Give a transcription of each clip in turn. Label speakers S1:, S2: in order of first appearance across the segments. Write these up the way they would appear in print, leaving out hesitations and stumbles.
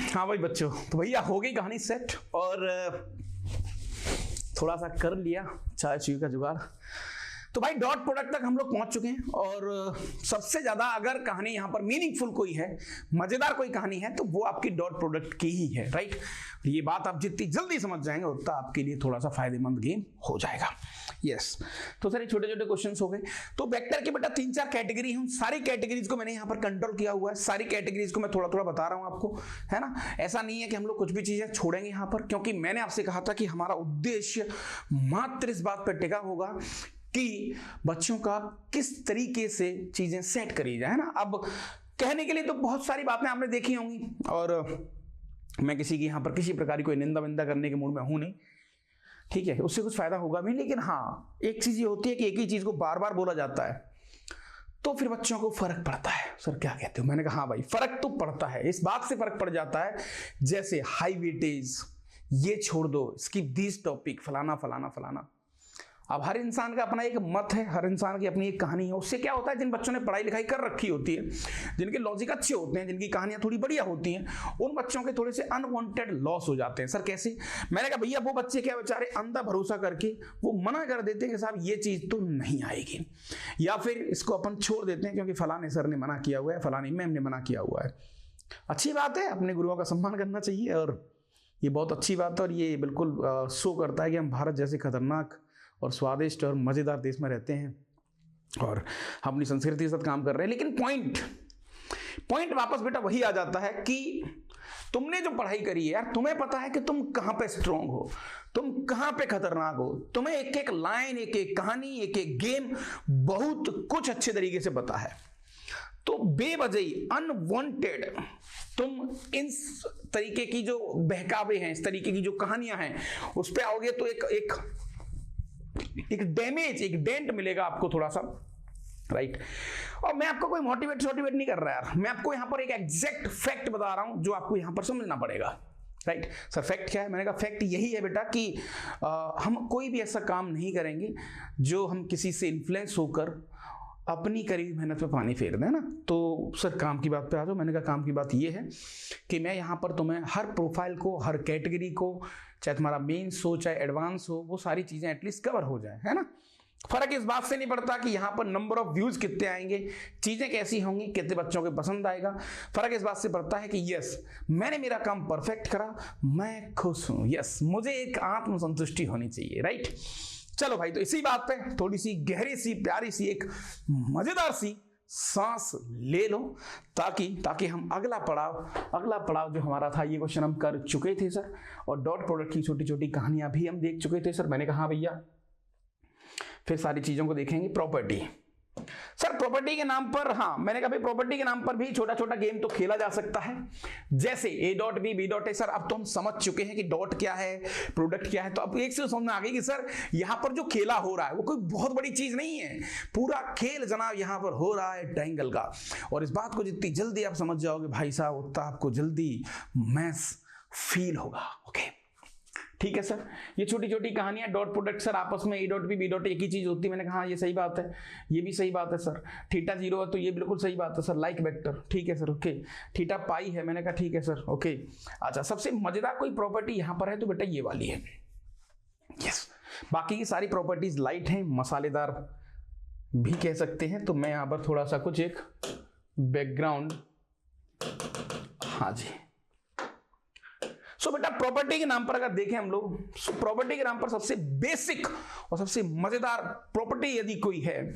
S1: हाँ भाई बच्चों, तो भैया हो गई कहानी सेट और थोड़ा सा कर लिया चाय चुई का जुगाड़। तो भाई डॉट प्रोडक्ट तक हम लोग पहुंच चुके हैं और सबसे ज्यादा अगर कहानी यहां पर मीनिंगफुल कोई है, मजेदार कोई कहानी है, तो वो आपकी डॉट प्रोडक्ट की ही है, राइट। ये बात आप जितनी जल्दी समझ जाएंगे उतना आपके लिए थोड़ा सा फायदेमंद गेम हो जाएगा। यस, तो सर ये छोटे छोटे क्वेश्चंस हो गए। तो वेक्टर की बेटा 3-4 कैटेगरी हैं, सारी कैटेगरीज को मैंने यहाँ पर कंट्रोल किया हुआ है, सारी कैटेगरीज को मैं थोड़ा थोड़ा बता रहा हूँ आपको, है ना। ऐसा नहीं है कि हम लोग कुछ भी चीजें छोड़ेंगे यहाँ पर, क्योंकि मैंने आपसे कहा था कि हमारा उद्देश्य मात्र इस बात पर टिका होगा कि बच्चों का किस तरीके से चीजें सेट करी जाए, है ना। अब कहने के लिए तो बहुत सारी बातें आपने देखी होंगी और मैं किसी की यहाँ पर किसी प्रकार की कोई निंदा विंदा करने के मूड में हूं नहीं, ठीक है, उससे कुछ फायदा होगा भी, लेकिन हाँ एक चीज ये होती है कि एक ही चीज को बार बार बोला जाता है तो फिर बच्चों को फर्क पड़ता है। सर क्या कहते हो? मैंने कहा हाँ भाई फर्क तो पड़ता है, इस बात से फर्क पड़ जाता है जैसे हाई वेटेज, ये छोड़ दो, स्किप दिस टॉपिक, फलाना फलाना फलाना। अब हर इंसान का अपना एक मत है, हर इंसान की अपनी एक कहानी है। उससे क्या होता है, जिन बच्चों ने पढ़ाई लिखाई कर रखी होती है, जिनके लॉजिक अच्छे होते हैं, जिनकी कहानियां थोड़ी बढ़िया होती हैं, उन बच्चों के थोड़े से अनवांटेड लॉस हो जाते हैं। सर कैसे? मैंने कहा भैया वो बच्चे क्या बेचारे अंधा भरोसा करके वो मना कर देते हैं कि साहब ये चीज तो नहीं आएगी, या फिर इसको अपन छोड़ देते हैं क्योंकि फलाने सर ने मना किया हुआ है, फलानी मैम ने मना किया हुआ है। अच्छी बात है, अपने गुरुओं का सम्मान करना चाहिए और ये बहुत अच्छी बात है और ये बिल्कुल शो करता है कि हम भारत जैसे खतरनाक और स्वादिष्ट और मजेदार देश में रहते हैं और हम अपनी संस्कृति के साथ काम कर रहे हैं। लेकिन पॉइंट वापस बेटा वही आ जाता है कि तुमने जो पढ़ाई करी है यार, तुम्हें पता है कि तुम कहां पे स्ट्रांग हो, तुम कहां पे खतरनाक हो, तुम्हें एक एक लाइन, एक एक कहानी, एक एक गेम बहुत कुछ अच्छे तरीके से पता है। तो बेवजह अनवांटेड तुम इस तरीके की जो बहकावे हैं, इस तरीके की जो कहानियां हैं, उस पर आओगे तो एक डैमेज, एक डेंट मिलेगा आपको थोड़ा सा, राइट। और मैं आपको कोई मोटिवेट नहीं कर रहा यार, मैं आपको यहां पर एक एग्जैक्ट फैक्ट बता रहा हूं जो आपको यहां पर समझना पड़ेगा, राइट। सर फैक्ट क्या है? मैंने कहा फैक्ट यही है बेटा कि हम कोई भी ऐसा काम नहीं करेंगे जो हम किसी से इन्फ्लुएंस होकर अपनी करी मेहनत पे पानी फेर दें ना। तो सर काम की बात पे आ जाओ। मैंने कहा काम की बात ये है कि मैं यहाँ पर तुम्हें हर प्रोफाइल को, हर कैटेगरी को, चाहे तुम्हारा मेंस हो चाहे एडवांस हो, वो सारी चीजें एटलीस्ट कवर हो जाए, है ना। फर्क इस बात से नहीं पड़ता कि यहाँ पर नंबर ऑफ व्यूज कितने आएंगे, चीजें कैसी होंगी, कितने बच्चों को पसंद आएगा। फर्क इस बात से पड़ता है कि यस मैंने मेरा काम परफेक्ट करा, मैं खुश हूं, यस मुझे एक आत्मसंतुष्टि होनी चाहिए, राइट। चलो भाई, तो इसी बात पे थोड़ी सी गहरी सी प्यारी सी एक मजेदार सी सांस ले लो ताकि हम अगला पड़ाव जो हमारा था, ये क्वेश्चन हम कर चुके थे सर, और डॉट प्रोडक्ट की छोटी छोटी कहानियां भी हम देख चुके थे सर। मैंने कहा भैया फिर सारी चीजों को देखेंगे। प्रॉपर्टी, सर प्रॉपर्टी के नाम पर, हाँ मैंने कहा भाई प्रॉपर्टी के नाम पर भी छोटा छोटा गेम तो खेला जा सकता है, जैसे A dot B dot A. Sir अब तो हम समझ चुके हैं कि डॉट क्या है, प्रोडक्ट क्या है, तो अब एक से समझ में आ गई कि सर यहां पर जो खेला हो रहा है वो कोई बहुत बड़ी चीज नहीं है, पूरा खेल जनाब यहां पर हो रहा है ट्रायंगल का। और इस बात को जितनी जल्दी आप समझ जाओगे भाई साहब, उतना आपको जल्दी मैथ्स फील होगा। ओके ठीक है सर, ये छोटी छोटी कहानियां डॉट प्रोडक्ट सर आपस में ए डॉट बी डॉट एक ही चीज होती है। मैंने कहा ये सही बात है, ये भी सही बात है सर। थीटा 0 है तो ये बिल्कुल सही बात है सर, लाइक वेक्टर, ठीक है सर। ओके थीटा पाई है, मैंने कहा ठीक है सर। ओके अच्छा, सबसे मजेदार कोई प्रॉपर्टी यहां पर है तो बेटा ये वाली है, यस। बाकी की सारी प्रॉपर्टीज लाइट हैं, मसालेदार भी कह सकते हैं। तो मैं यहां पर थोड़ा सा कुछ एक बैकग्राउंड, हाँ जी। सो बेटा प्रॉपर्टी के नाम पर अगर देखें हम लोग, प्रॉपर्टी के नाम पर सबसे बेसिक और सबसे मजेदार प्रॉपर्टी यदि कोई है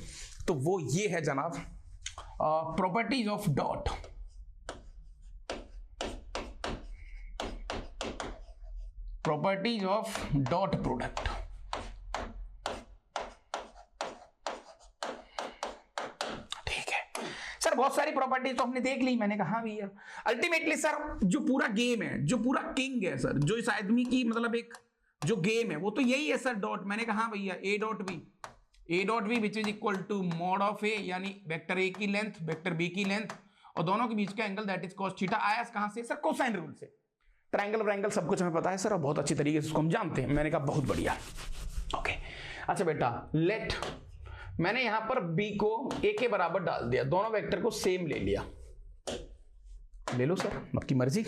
S1: तो वो ये है जनाब, properties of dot. Properties of dot product. बहुत सारी प्रॉपर्टीज तो हमने देख ली। मैंने कहा भैया अल्टीमेटली सर जो पूरा गेम है, जो पूरा किंग है सर, जो इस आदमी की मतलब एक जो गेम है वो तो यही है सर, डॉट। मैंने कहा भैया A dot B which is equal to mod of A, यानी वेक्टर ए की लेंथ वेक्टर बी की लेंथ और दोनों के बीच का angle that is cos theta. आया कहां से सर? कोसाइन रूल से। ट्रायंगल सब कुछ हमें पता है सर और बहुत अच्छी तरीके से उसको हम जानते हैं। मैंने कहा बहुत बढ़िया। ओके अच्छा बेटा, लेट मैंने यहां पर b को a के बराबर डाल दिया, दोनों वेक्टर को सेम ले लिया, ले लो सर आपकी मर्जी।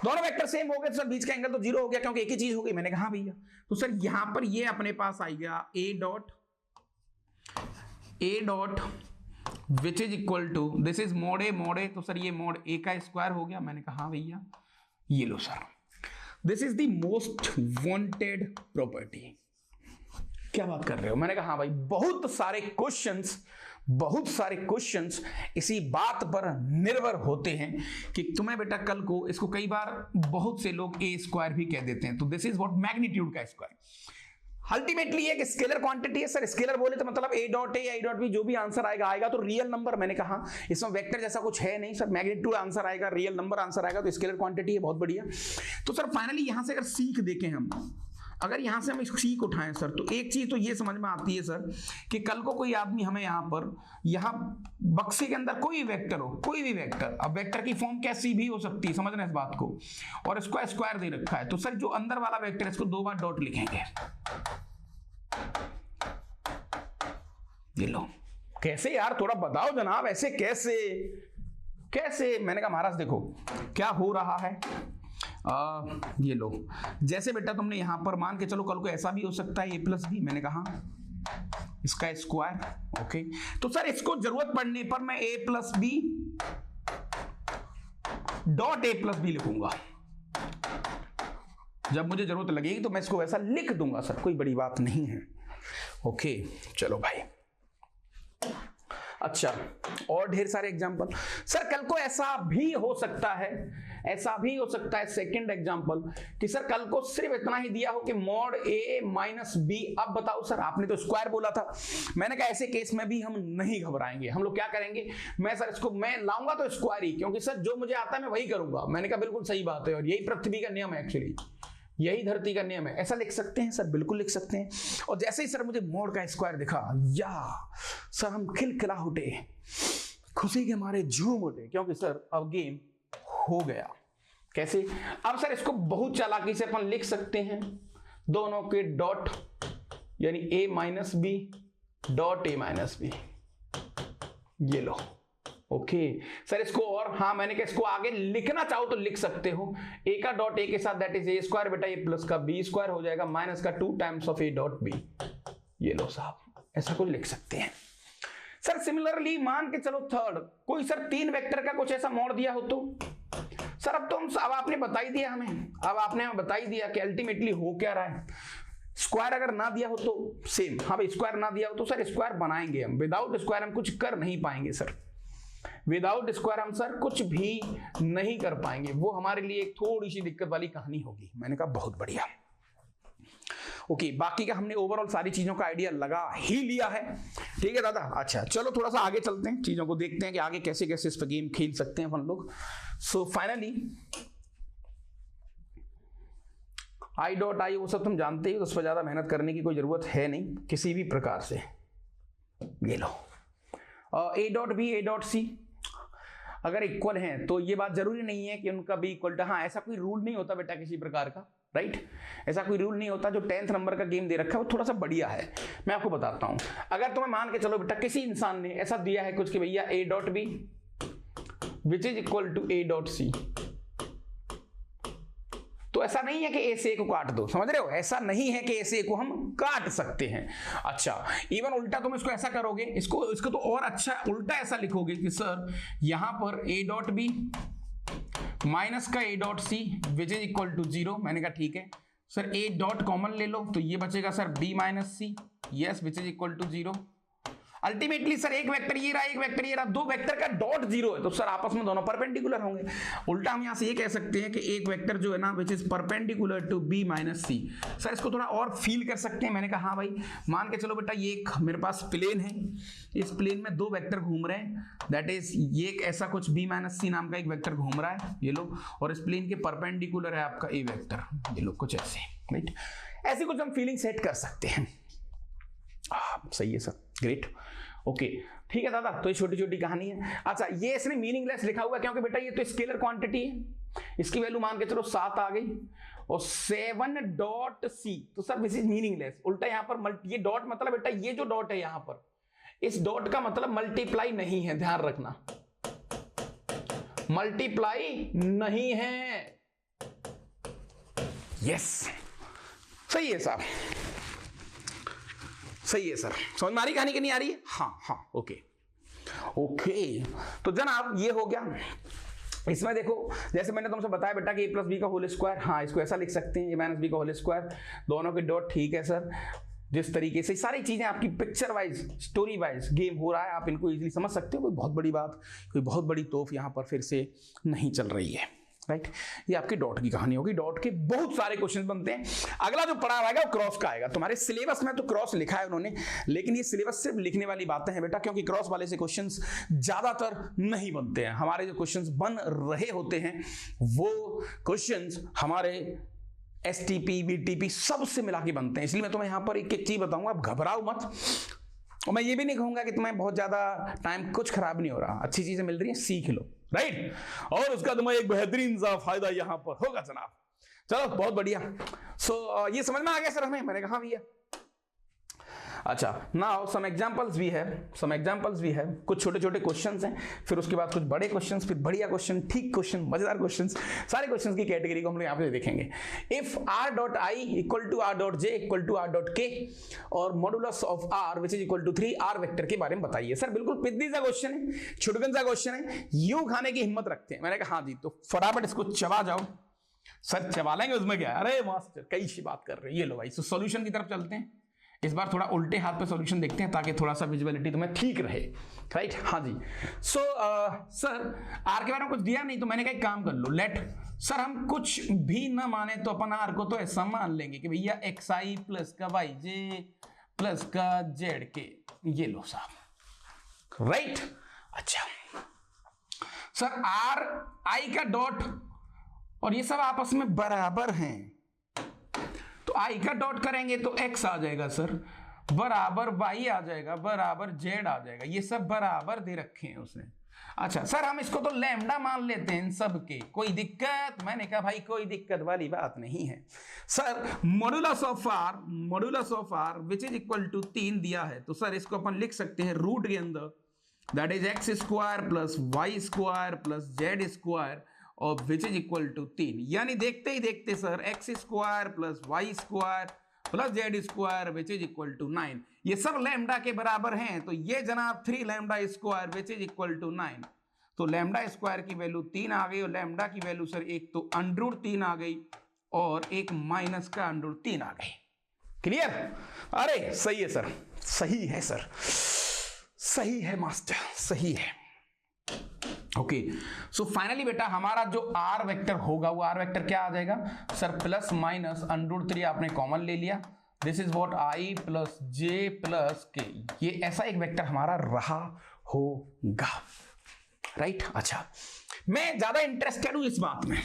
S1: दोनों वेक्टर सेम हो गए तो सर बीच का एंगल तो 0 हो गया क्योंकि एक ही चीज हो गई। मैंने कहा हाँ भैया। तो सर यहां पर ये अपने पास आ गया A dot which is equal to this is mod A, तो सर ये मोड ए का स्क्वायर हो गया। मैंने कहा हाँ भैया। ये लो sir, this is the most wanted property. क्या बात कर रहे हो? मैंने कहा हाँ भाई, बहुत सारे क्वेश्चंस इसी बात पर निर्भर होते हैं कि तुम्हें बेटा कल को, इसको कई बार बहुत से लोग ए स्क्वायर भी कह देते हैं, तो दिस इज व्हाट मैग्नीट्यूड का स्क्वायर। अल्टीमेटली एक स्केलर क्वांटिटी है सर। स्केलर बोले तो मतलब ए डॉट ए या ए डॉट बी जो भी आंसर आएगा तो रियल नंबर। मैंने कहा इसमें वेक्टर जैसा कुछ है नहीं सर, मैग्नीट्यूड आंसर आएगा, रियल नंबर आंसर आएगा, तो स्केलर क्वांटिटी है। बहुत बढ़िया। तो सर फाइनली यहां से अगर सीख देखें हम, अगर यहां से हम सीख उठाएं सर, तो एक चीज तो ये समझ में आती है सर कि कल को कोई आदमी हमें यहां बक्से के अंदर कोई वेक्टर हो, कोई भी वेक्टर, अब वेक्टर की फॉर्म कैसी भी हो सकती है, समझना इस बात को, और इसको स्क्वायर दे रखा है, तो सर जो अंदर वाला वेक्टर है इसको 2 बार डॉट लिखेंगे। ये लो, कैसे यार, थोड़ा बताओ जनाब, ऐसे कैसे? मैंने कहा महाराज देखो क्या हो रहा है। ये लो, जैसे बेटा तुमने यहां पर मान के चलो कल को ऐसा भी हो सकता है a प्लस बी, मैंने कहा इसका स्क्वायर। ओके, तो सर इसको जरूरत पड़ने पर मैं a plus B dot a plus B लिखूंगा। जब मुझे जरूरत लगेगी तो मैं इसको वैसा लिख दूंगा सर, कोई बड़ी बात नहीं है। ओके चलो भाई। अच्छा, और ढेर सारे एग्जांपल सर। कल को ऐसा भी हो सकता है सेकंड एग्जांपल कि सर कल को सिर्फ इतना ही दिया हो कि मॉड ए माइनस बी। अब बताओ सर, आपने तो स्क्वायर बोला था। मैंने कहा ऐसे केस में भी हम नहीं घबराएंगे, हम लोग क्या करेंगे, मैं लाऊंगा तो स्क्वायर ही, क्योंकि सर जो मुझे आता है मैं वही करूंगा। मैंने कहा बिल्कुल सही बात है, और यही पृथ्वी का नियम है, एक्चुअली यही धरती का नियम है। ऐसा लिख सकते हैं सर, बिल्कुल लिख सकते हैं। और जैसे ही सर मुझे मोड का स्क्वायर दिखा, या सर हम खिलखिला उठे, खुशी के मारे झूम उठे, क्योंकि सर अब गेम हो गया। कैसे? अब सर इसको बहुत चालाकी से अपन लिख सकते हैं, दोनों के डॉट, यानी a minus B dot a minus B. ये लो, ओके सर इसको, और हाँ मैंने कहा इसको आगे लिखना चाहो तो लिख सकते हो, a का डॉट a के साथ दैट इज a स्क्वायर, बेटा ये प्लस का b स्क्वायर हो जाएगा, माइनस का 2 times of a dot b। ये लो साहब, ऐसा कुछ लिख सकते हैं सर। सिमिलरली मान के चलो थर्ड, कोई सर 3 वेक्टर का कुछ ऐसा मोड दिया हो तो सर, अब आपने बता ही दिया हमें, अब आपने हमें बता ही दिया कि अल्टीमेटली हो क्या रहा है। स्क्वायर अगर ना दिया हो तो सेम, हाँ भाई स्क्वायर ना दिया हो तो सर स्क्वायर बनाएंगे हम, विदाउट स्क्वायर हम कुछ कर नहीं पाएंगे सर, विदाउट स्क्वायर हम सर कुछ भी नहीं कर पाएंगे, वो हमारे लिए एक थोड़ी सी दिक्कत वाली कहानी होगी। मैंने कहा बहुत बढ़िया। ओके, बाकी का हमने ओवरऑल सारी चीजों का आइडिया लगा ही लिया है, ठीक है दादा। अच्छा चलो थोड़ा सा आगे चलते हैं, चीजों को देखते हैं कि आगे कैसे कैसे इस पर गेम खेल सकते हैं अपन लोग। So finally I dot I वो सब तुम जानते ही, उस पर ज्यादा मेहनत करने की कोई जरूरत है नहीं किसी भी प्रकार से। ये लो, A dot B A dot C अगर इक्वल हैं तो ये बात जरूरी नहीं है कि उनका भी इक्वल, हाँ ऐसा कोई रूल नहीं होता बेटा किसी प्रकार का, राइट, ऐसा कोई रूल नहीं होता। जो 10th नंबर का गेम दे रखा है वो थोड़ा सा बढ़िया है, मैं आपको बताता हूं। अगर तुम्हें मान के चलो बेटा किसी इंसान ने ऐसा दिया है कुछ कि भैया a dot B which is equal to a dot C, तो ऐसा नहीं है कि a से a को काट दो, समझ रहे हो, ऐसा नहीं है कि a से a को हम काट सकते हैं। अच्छा, इवन उल्टा तुम इसको ऐसा करोगे, इसको तो और अच्छा उल्टा ऐसा लिखोगे कि सर यहां पर a डॉट बी माइनस का a dot C which is equal to 0। मैंने कहा ठीक है सर, a डॉट कॉमन ले लो तो ये बचेगा sir b minus C, yes which is equal to 0। Ultimately sir एक वेक्टर ये रहा, एक वेक्टर ये रहा, 2 वेक्टर का डॉट 0 है, तो सर आपस में दोनों परपेंडिकुलर होंगे। उल्टा हम यहां से ये कह सकते हैं कि एक वेक्टर जो है ना which is perpendicular to b minus C. Sir इसको थोड़ा और फील कर सकते हैं। मैंने कहा हाँ भाई, मान के चलो बेटा ये एक मेरे पास प्लेन है, इस प्लेन में 2 वेक्टर घूम रहे हैं, दैट इज ये एक ऐसा कुछ b माइनस सी नाम का एक वेक्टर घूम रहा है, ये लो, और इस प्लेन के परपेंडिकुलर है आपका a वेक्टर, ये लो कुछ ऐसे, राइट, ऐसी कुछ हम फीलिंग सेट कर सकते हैं। सही है सर, ग्रेट, ओके ठीक है दादा। तो ये छोटी छोटी कहानी है। अच्छा, ये इसने मीनिंगलेस लिखा हुआ है क्योंकि बेटा ये तो स्केलर क्वांटिटी है, इसकी वैल्यू मान के चलो 7 आ गई, और 7 डॉट सी, तो सर दिस इज मीनिंगलेस। उल्टा यहाँ पर ये डॉट मतलब बेटा ये जो डॉट है यहाँ पर, इस डॉट का मतलब मल्टीप्लाई नहीं है, ध्यान रखना, मल्टीप्लाई नहीं है, यस, सही है साहब, सही है सर। समझ में आ रही कहानी कि नहीं आ रही है? हाँ हाँ, ओके ओके। तो जनाब ये हो गया। इसमें देखो जैसे मैंने तुमसे बताया बेटा कि a प्लस बी का होल स्क्वायर, हाँ इसको ऐसा लिख सकते हैं a माइनस बी का होल स्क्वायर, दोनों के डॉट, ठीक है सर। जिस तरीके से सारी चीजें आपकी picture wise story wise game हो रहा है, आप इनको इजीली समझ सकते हो। कोई बहुत बड़ी बात, कोई बहुत बड़ी तोफ यहाँ पर फिर से नहीं चल रही है, राइट। ये आपकी डॉट की कहानी होगी। डॉट के बहुत सारे क्वेश्चन बनते हैं। अगला जो पढ़ा आएगा वो क्रॉस का आएगा। तुम्हारे सिलेबस में तो क्रॉस लिखा है उन्होंने, लेकिन ये सिलेबस सिर्फ लिखने वाली बातें हैं बेटा, क्योंकि क्रॉस वाले से क्वेश्चंस ज्यादातर नहीं बनते हैं। हमारे जो क्वेश्चंस बन रहे होते हैं वो क्वेश्चंस हमारे STP BTP सबसे मिला के बनते हैं। इसलिए मैं तुम्हें यहां पर एक एक चीज बताऊंगा, आप घबराओ मत। और मैं ये भी नहीं कहूंगा कि तुम्हें बहुत ज्यादा टाइम कुछ खराब नहीं हो रहा, अच्छी चीजें मिल रही हैं, सीख लो, राइट। और उसका तुम्हें एक बेहतरीन सा फायदा यहां पर होगा जनाब। चलो बहुत बढ़िया। सो ये समझ में आ गया सर हमें? मैंने कहा भैया। अच्छा, नाउ सम एग्जांपल्स भी है, कुछ छोटे छोटे क्वेश्चंस हैं, फिर उसके बाद कुछ बड़े क्वेश्चंस, फिर बढ़िया क्वेश्चन, ठीक क्वेश्चन, मजेदार क्वेश्चंस। सारे क्वेश्चंस की कैटेगरी को हम लोग यहाँ पे देखेंगे। If r.i equal to r.j equal to r.k और modulus of r which is equal to 3 r vector के बारे में बताइए। सर बिल्कुल पिद्दी सा क्वेश्चन है, छुटकन सा क्वेश्चन है, यूं खाने की हिम्मत रखते हैं। मैंने कहा हाँ जी, तो फटाफट इसको चबा जाओ। सर चबा लेंगे, उसमें क्या है? अरे मास्टर कई सी बात कर रहे हैं। ये लो भाई, सॉल्यूशन की तरफ चलते हैं। इस बार थोड़ा उल्टे हाथ पे सॉल्यूशन देखते हैं ताकि थोड़ा सा विजुअलिटी तुम्हें ठीक रहे, राइट। हाँ जी। सो सर आर के बारे में कुछ दिया नहीं, तो मैंने कहा एक काम कर लो, लेट सर हम कुछ भी ना माने तो अपन आर को तो ऐसा मान लेंगे कि भैया xi प्लस का yj प्लस का zk, ये लो साहब, राइट। अच्छा सर आर आई का डॉट और ये सब आपस में बराबर हैं, तो आई का डॉट करेंगे तो x आ जाएगा सर, बराबर y आ जाएगा, बराबर z आ जाएगा। ये सब बराबर दे रखे हैं उसने। अच्छा सर हम इसको तो लैम्डा मान लेते हैं इन सब के, कोई दिक्कत? मैंने कहा भाई कोई दिक्कत वाली बात नहीं है sir. Modulus of r which is equal to 3 दिया है, तो सर इसको अपन लिख सकते हैं रूट के अंदर, that is x square plus y square plus z square और विच इज इक्वल टू 3। यानी देखते ही देखते sir x square plus y square plus z square which is equal to 9, ये सब लैम्डा के बराबर हैं। तो ये जनाब 3 lambda square which is equal to 9, तो लैम्डा स्क्वायर की वैल्यू 3 आ गई और लैम्डा की वैल्यू सर एक तो अंडर 3 आ गई और एक माइनस का अंडर 3 आ गई। क्लियर? अरे सही है सर, सही है सर, सही है मास्टर, सही है। ओके सो फाइनली बेटा हमारा जो आर वेक्टर होगा वो आर वेक्टर क्या आ जाएगा सर? प्लस माइनस अंडर 3 आपने कॉमन ले लिया, this is what I plus J plus के, ये ऐसा एक वेक्टर हमारा रहा होगा, राइट। अच्छा मैं ज्यादा इंटरेस्टेड हूं इस बात में,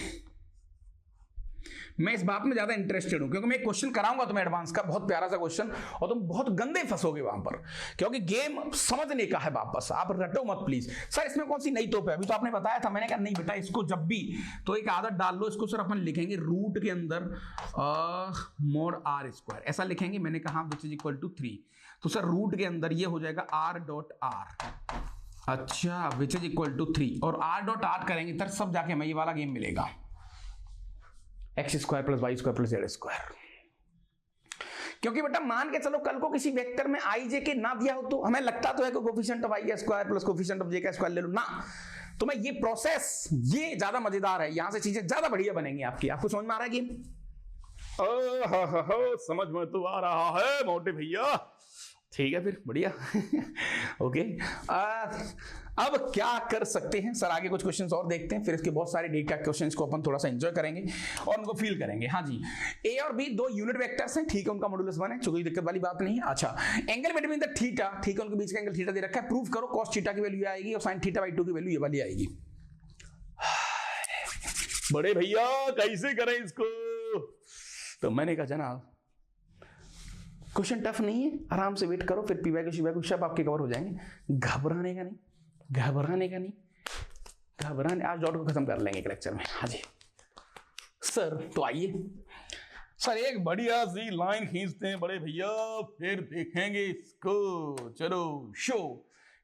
S1: मैं इस बात में ज्यादा इंटरेस्टेड हूं क्योंकि मैं एक क्वेश्चन कराऊंगा तुम्हें एडवांस का, बहुत प्यारा सा क्वेश्चन, और तुम बहुत गंदे फंसोगे वहां पर, क्योंकि गेम समझने का है वापस, आप रटो मत प्लीज। सर इसमें कौन सी नई तोप है? अभी तो आपने बताया था। मैंने कहा नहीं बेटा, इसको जब भी तो एक आदत डाल लो, इसको सर अपन लिखेंगे रूट के अंदर मोड आर स्क्वायर, ऐसा लिखेंगे। मैंने कहा विच इज इक्वल टू 3, तो सर रूट के अंदर ये हो जाएगा आर डॉट आर, अच्छा विच इज इक्वल टू 3, और आर डॉट आर करेंगे तब सब जाके हमें ये वाला गेम मिलेगा, X square plus Y square plus Z square. क्योंकि बेटा मान के चलो कल को किसी वेक्टर में आई जे के ना दिया हो, तो हमें लगता तो है कि कोफिशिएंट ऑफ आई का स्क्वायर प्लस कोफिशिएंट ऑफ जे का स्क्वायर ले लो ना, तो मैं ये प्रोसेस ये ज्यादा मजेदार है, यहां से चीजें ज्यादा बढ़िया बनेंगी आपकी। आपको समझ में आ रहा है गेम? समझ में तो आ रहा है मोटे भैया, ठीक है फिर बढ़िया। ओके अब क्या कर सकते हैं सर? आगे कुछ क्वेश्चंस और देखते हैं, फिर इसके बहुत सारे डेटा क्वेश्चंस को अपन थोड़ा सा एंजॉय करेंगे और उनको फील करेंगे। हाँ जी, ए और बी दो यूनिट वेक्टर्स हैं, ठीक है, उनका मॉडुलस 1 है, कोई दिक्कत वाली बात नहीं है। अच्छा एंगल बिटवीन द थीटा, ठीक है, उनके बीच का एंगल थीटा दे रखा है, प्रूफ करो cos थीटा की वैल्यू आएगी और sin थीटा बाई 2 की वैल्यू ये वाली आएगी। बड़े भैया कैसे करें इसको? तो मैंने कहा जनाब क्वेश्चन टफ नहीं है, आराम से वेट करो, फिर पीवाई को शिवाई को सब आपके कवर हो जाएंगे, घबराने का नहीं, घबराने का नहीं, घबराने। आज डॉट को खत्म कर लेंगे एक लेक्चर में। हाँ जी सर, तो आइए सर एक बढ़िया सी लाइन खींचते हैं बड़े भैया, फिर देखेंगे इसको। चलो शो।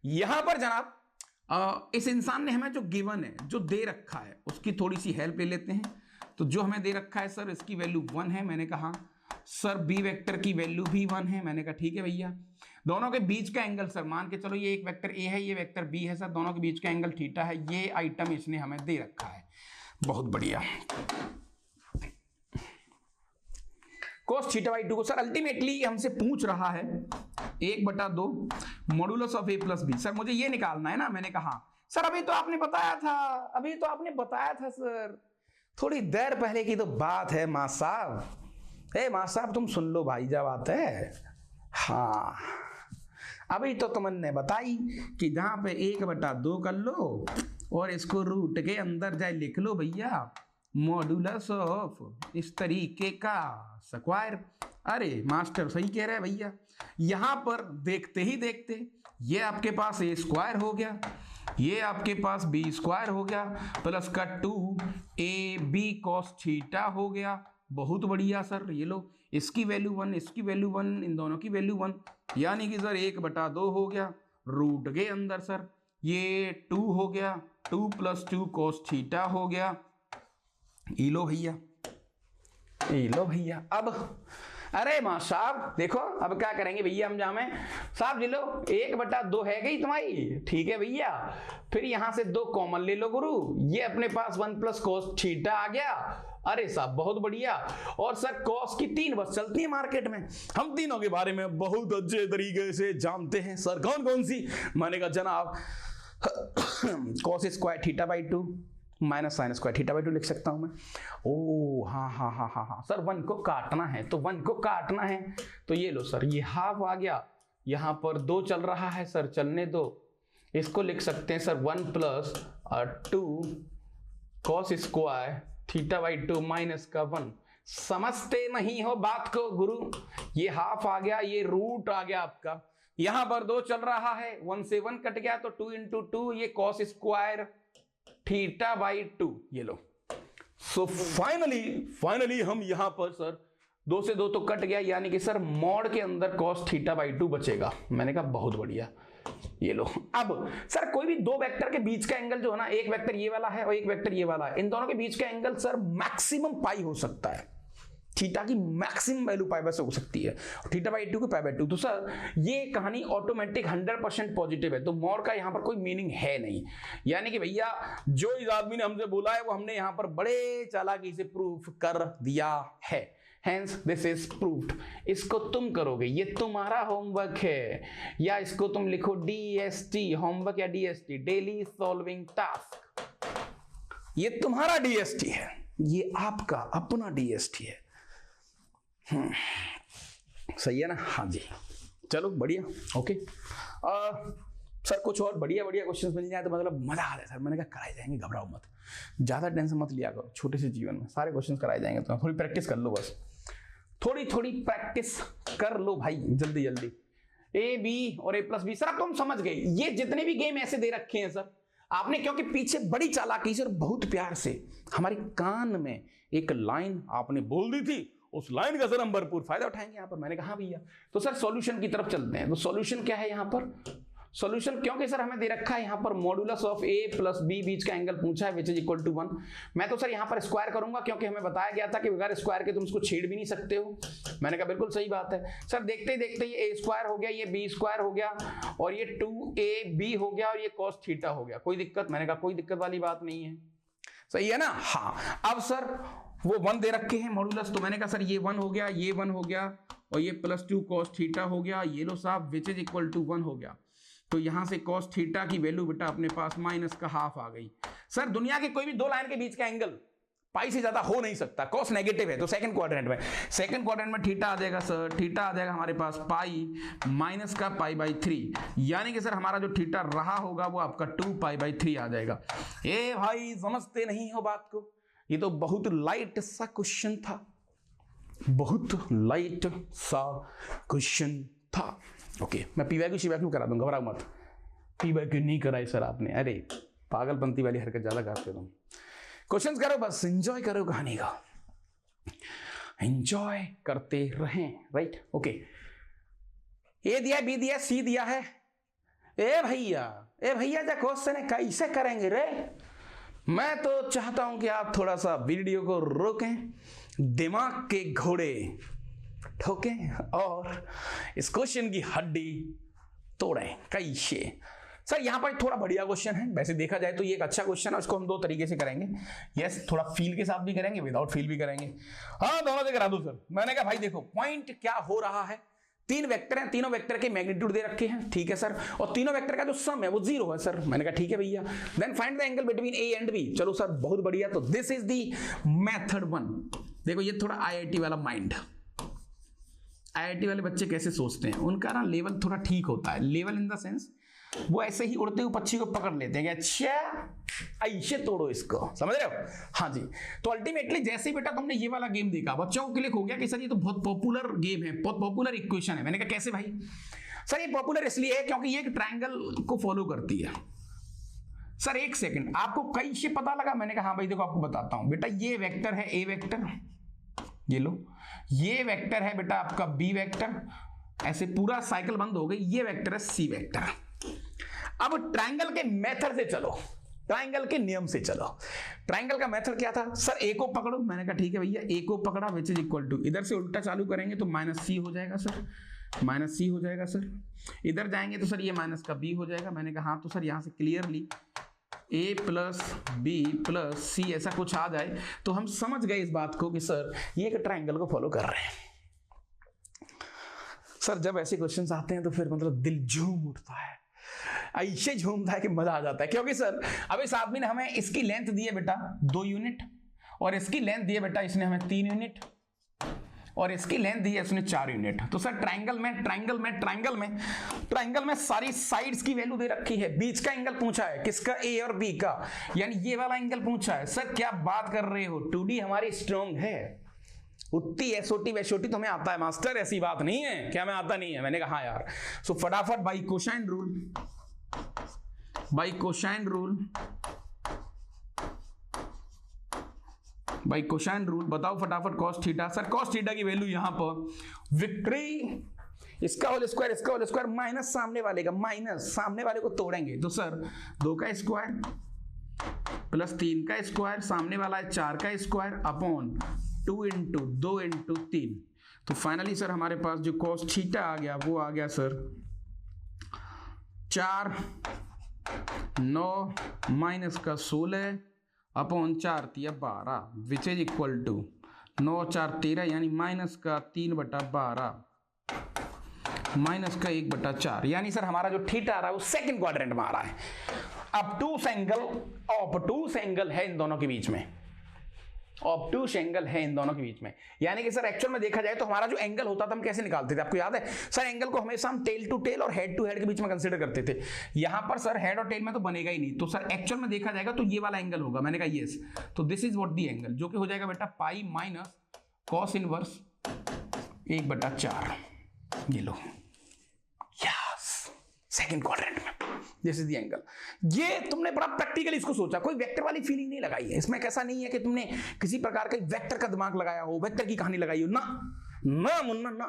S1: यहां पर जनाब इस इंसान ने हमें जो गिवन है, जो दे रखा है, उसकी थोड़ी सी हेल्प ले लेते हैं। तो जो हमें दे रखा है सर इसकी वैल्यू 1 है, मैंने कहा सर बी वेक्टर की वैल्यू भी 1 है, मैंने कहा ठीक है भैया। दोनों के बीच का एंगल सर मान के चलो ये एक वेक्टर ए है ये वेक्टर बी है सर, दोनों के बीच का एंगल थीटा है, ये आइटम इसने हमें दे रखा है। बहुत बढ़िया। cos थीटा बाई 2 को सर अल्टीमेटली हमसे पूछ रहा है 1/2 modulus of a plus B. Sir मुझे ये निकालना है ना, मैंने कहा सर अभी तो आपने बताया था सर, थोड़ी देर पहले की तो बात है मां साहब तुम सुन लो भाई जब बात है। हाँ अभी तो तुमने बताई कि जहां पे 1/2 कर लो और इसको रूट के अंदर जाए लिख लो भैया मॉडुलस ऑफ इस तरीके का स्क्वायर। अरे मास्टर सही कह रहे हैं भैया, यहां पर देखते ही देखते ये आपके पास a स्क्वायर हो गया, ये आपके पास b स्क्वायर हो गया, प्लस का 2ab cos थीटा हो गया। बहुत बढ़िया सर, ये लो इसकी वैल्यू 1 इसकी वैल्यू 1 इन दोनों की वैल्यू 1, यानी कि सर 1/2 हो गया, रूट के अंदर सर ये 2 हो गया, 2 + 2 cos थीटा हो गया। ये लो भैया अब अरे मां साहब देखो अब क्या करेंगे भैया हम जामे साहब जी लो 1/2 है गई तुम्हारी, ठीक है भैया। फिर यहां से 2 कॉमन ले लो गुरु, ये अपने पास 1 + cos थीटा आ गया। अरे साहब बहुत बढ़िया। और सर cos की 3 बस चलती है मार्केट में, हम तीनों के बारे में बहुत अच्छे तरीके से जानते हैं सर। कौन सी? मैंने कहा जनाब cos square theta by 2 minus sine square theta by 2 लिख सकता हूं मैं। ओ हाँ सर 1 को काटना है, तो 1 को काटना है तो ये लो सर ये हाफ आ गया, यहां पर 2 चल रहा है सर चलने दो, इसको लिख सकते हैं sir 1 + 2 cos square theta by 2 minus का 1। समझते नहीं हो बात को गुरु, ये हाफ आ गया ये रूट आ गया आपका, यहां पर 2 चल रहा है 1 से 1 कट गया तो 2 × 2 ये cos स्क्वायर थीटा बाई 2 ये लो। सो फाइनली हम यहां पर सर 2 से 2 तो कट गया, यानी कि सर मॉड के अंदर cos थीटा बाई 2 बचेगा। मैंने कहा बहुत बढ़िया, ये लो। अब सर कोई भी 2 वेक्टर के बीच का एंगल जो है ना, एक वेक्टर ये वाला है और एक वेक्टर ये वाला है, इन दोनों के बीच का एंगल सर मैक्सिमम पाई हो सकता है, थीटा की मैक्सिमम वैल्यू पाई से हो सकती है, थीटा बाई 2 की पाई बाई 2। तो सर ये कहानी ऑटोमेटिक 100% पॉजिटिव है, तो मॉड का यहाँ पर कोई मीनिंग है नहीं। यानी कि भैया जो इस आदमी ने हमसे बोला है वो हमने यहाँ पर बड़े चालाकी से प्रूफ कर दिया है, हेंस दिस इज प्रूव्ड। इसको तुम करोगे, ये तुम्हारा होमवर्क है, या इसको तुम लिखो DST होमवर्क या DST डेली सॉल्विंग टास्क। ये तुम्हारा DST है, ये आपका अपना DST है। सही है ना? हाँ जी चलो बढ़िया ओके। सर कुछ और बढ़िया क्वेश्चंस मिल जाए तो मतलब मजा आ जाए सर। मैंने कहा कराए जाएंगे, घबराओ मत, ज्यादा टेंशन मत लिया करो, छोटे से जीवन में सारे क्वेश्चंस कराए जाएंगे, तो थोड़ी प्रैक्टिस कर लो, बस थोड़ी प्रैक्टिस कर लो भाई, जल्दी A B और A + B। सर अब तुम समझ गए, ये जितने भी गेम ऐसे दे रखे हैं सर आपने, क्योंकि पीछे बड़ी चालाकी से और बहुत प्यार से हमारे कान में एक लाइन आपने बोल दी थी, उस लाइन का सर हम भरपूर फायदा उठाएंगे यहाँ पर। मैंने कहा भैया तो सर सॉल्यूशन की तरफ चलते हैं। तो सॉल्यूशन क्या है यहाँ पर? सॉल्यूशन क्योंकि सर हमें दे रखा है यहाँ पर मॉडुलस ऑफ A + B बीच का एंगल पूछा है विच इज इक्वल टू 1। मैं तो सर यहाँ पर स्क्वायर करूंगा, क्योंकि हमें बताया गया था कि बगैर स्क्वायर के तुम इसको छेड़ भी नहीं सकते हो। मैंने कहा बिल्कुल सही बात है सर। देखते देखते ये A स्क्वायर हो गया, ये B स्क्वायर हो गया, और ये 2AB हो गया, और ये cos थीटा हो गया। कोई दिक्कत? मैंने कहा कोई दिक्कत वाली बात नहीं है, सही है ना? हाँ अब सर वो 1 दे रखे हैं मॉडुलस, तो मैंने कहा सर ये 1 हो गया, ये 1 हो गया, और ये +2 cos थीटा हो गया, ये लो साहब विच इज इक्वल टू 1 हो गया। तो यहां से cos थीटा की वैल्यू बेटा अपने पास माइनस का हाफ आ गई। सर दुनिया के कोई भी 2 लाइन के बीच का एंगल पाई से ज्यादा हो नहीं सकता, cos नेगेटिव है। तो सेकंड क्वाड्रेंट में थीटा आ जाएगा सर, थीटा आ जाएगा हमारे पास पाई माइनस का π/3, यानी कि सर हमारा जो थीटा रहा होगा वो आपका 2π/3 आ जाएगा। ए भाई समझते नहीं हो बात को? ये तो बहुत लाइट सा क्वेश्चन था, बहुत लाइट सा क्वेश्चन था। ओके मैं PYQ शिवाक्यू करा दूंगा, घबराओ मत। PYQ नहीं कराई सर आपने, अरे पागलपंती वाली हरकत ज्यादा करते हो तुम। क्वेश्चंस करो, बस एंजॉय करो कहानी का, एंजॉय करते रहें, राइट? ओके A दिया, B दिया, C दिया है। ए भैया जा क्वेश्चन है कैसे करेंगे रे? मैं तो चाहता हूं कि आप थोड़ा सा वीडियो को रोकें, दिमाग के घोड़े ठोकें और इस क्वेश्चन की हड्डी तोड़ें। कैसे सर? यहां पर थोड़ा बढ़िया क्वेश्चन है, वैसे देखा जाए तो ये एक अच्छा क्वेश्चन है। उसको हम दो तरीके से करेंगे। यस, थोड़ा फील के साथ भी करेंगे, विदाउट फील भी करेंगे। हाँ, दोनों से करा दो सर। मैंने कहा भाई देखो पॉइंट क्या हो रहा है, तीन वेक्टर हैं, तीनों वेक्टर के मैग्नीट्यूड दे रखे हैं, ठीक है सर, और तीनों वेक्टर का जो सम है वो 0 है सर। मैंने कहा ठीक है भैया। Then find the angle between A and B. चलो सर बहुत बढ़िया। तो दिस इज दी मेथड 1। देखो ये थोड़ा आईआईटी वाला माइंड, आईआईटी वाले बच्चे कैसे सोचते हैं, उनका ना लेवल थोड़ा ठीक होता है। लेवल इन द सेंस वो ऐसे ही उड़ते हुए पक्षी को पकड़ लेते हैं कि अच्छा ऐसे तोड़ो इसको, समझ रहे हो? हाँ जी। तो अल्टीमेटली जैसे ही बेटा तुमने ये वाला गेम देखा, बच्चों को क्लिक हो गया कि सर ये तो बहुत पॉपुलर गेम है, बहुत पॉपुलर इक्वेशन है। मैंने कहा कैसे भाई? सर ये पॉपुलर इसलिए है क्योंकि ये एक ट्रायंगल को फॉलो करती है। सर एक सेकंड, आपको कैसे पता लगा? मैंने कहा हाँ भाई देखो आपको बताता हूं बेटा, ये वेक्टर है ए वेक्टर, ये लो, ये वेक्टर है बेटा आपका बी वेक्टर, ऐसे पूरा साइकिल बंद हो गई। ये वेक्टर है सी वेक्टर। अब ट्रायंगल के मेथड से चलो, ट्रायंगल के नियम से चलो। ट्रायंगल का मेथड क्या था? सर ए को पकड़ो। मैंने कहा ठीक है भैया, ए को पकड़ा विच इज इक्वल टू, इधर से उल्टा चालू करेंगे तो माइनस सी हो जाएगा सर, माइनस सी हो जाएगा सर। इधर जाएंगे तो सर ये माइनस का बी हो जाएगा। मैंने कहा हाँ, तो सर यहां से क्लियरली ए प्लस बी प्लस सी ऐसा कुछ आ जाए तो हम समझ गए इस बात को कि सर ये एक ट्रायंगल को फॉलो कर रहे हैं। सर जब ऐसे क्वेश्चंस आते हैं तो फिर मतलब दिल झूम उठता है, ऐसे झूमता है कि मजा आ जाता है। क्योंकि सर अब इस आदमी ने हमें इसकी लेंथ दी है बेटा 2 यूनिट, और इसकी लेंथ दी है बेटा इसने हमें 3 यूनिट, और इसकी लेंथ दी है इसने 4 यूनिट। तो सर ट्रायंगल में सारी साइड्स की वैल्यू दे रखी है। बीच का एंगल पूछा है, किसका? ए और बी का, यानी ये वाला एंगल पूछा है। सर क्या बात कर रहे हो, 2D हमारी स्ट्रॉन्ग है, उतनी एसओटी वैसोटी तुम्हें आता है मास्टर, ऐसी बात नहीं है। क्या मैं आता नहीं है? मैंने कहा हाँ यार। सो फटाफट बाई कोसाइन रूल बताओ फटाफट cos theta. Sir cos theta की वैल्यू यहां पर विक्ट्री, इसका होल स्क्वायर माइनस सामने वाले का, माइनस सामने वाले को तोड़ेंगे तो सर 2 का स्क्वायर प्लस 3 का स्क्वायर, सामने वाला है 4 का स्क्वायर अपॉन 2 इंटू 2 इंटू 3। तो फाइनली सर हमारे पास जो कॉस थीटा आ गया वो आ गया सर 4 9 माइनस का 16 अपॉन 4 तिया 12 विच इज इक्वल टू 9 4 13, यानी माइनस का 3/12 माइनस का 1/4, यानी सर हमारा जो थीटा आ रहा है वो सेकंड क्वाड्रेंट में आ रहा है। ऑब्टूस एंगल है इन दोनों के बीच में, ऑब्टूस एंगल है इन दोनों के बीच में। यानी कि सर एक्चुअल में देखा जाए तो हमारा जो एंगल होता था हम कैसे निकालते थे, आपको याद है? सर एंगल को हमेशा हम टेल टू टेल और हेड टू हेड के बीच में कंसीडर करते थे। यहां पर सर हेड और टेल में तो बनेगा ही नहीं, तो सर एक्चुअल में देखा जाएगा तो ये वाला एंगल होगा। मैंने कहा यस, तो this is what the angle, जो कि हो जाएगा बेटा पाई माइनस कॉस इनवर्स 1/4। ये लो, यस, सेकंड क्वाड्रेंट में दिस इज द एंगल। ये तुमने बड़ा प्रैक्टिकली इसको सोचा, कोई वेक्टर वाली फीलिंग नहीं लगाई है इसमें। कैसा नहीं है कि तुमने किसी प्रकार का वेक्टर का दिमाग लगाया हो, वेक्टर की कहानी लगाई हो, ना ना मुन्ना ना।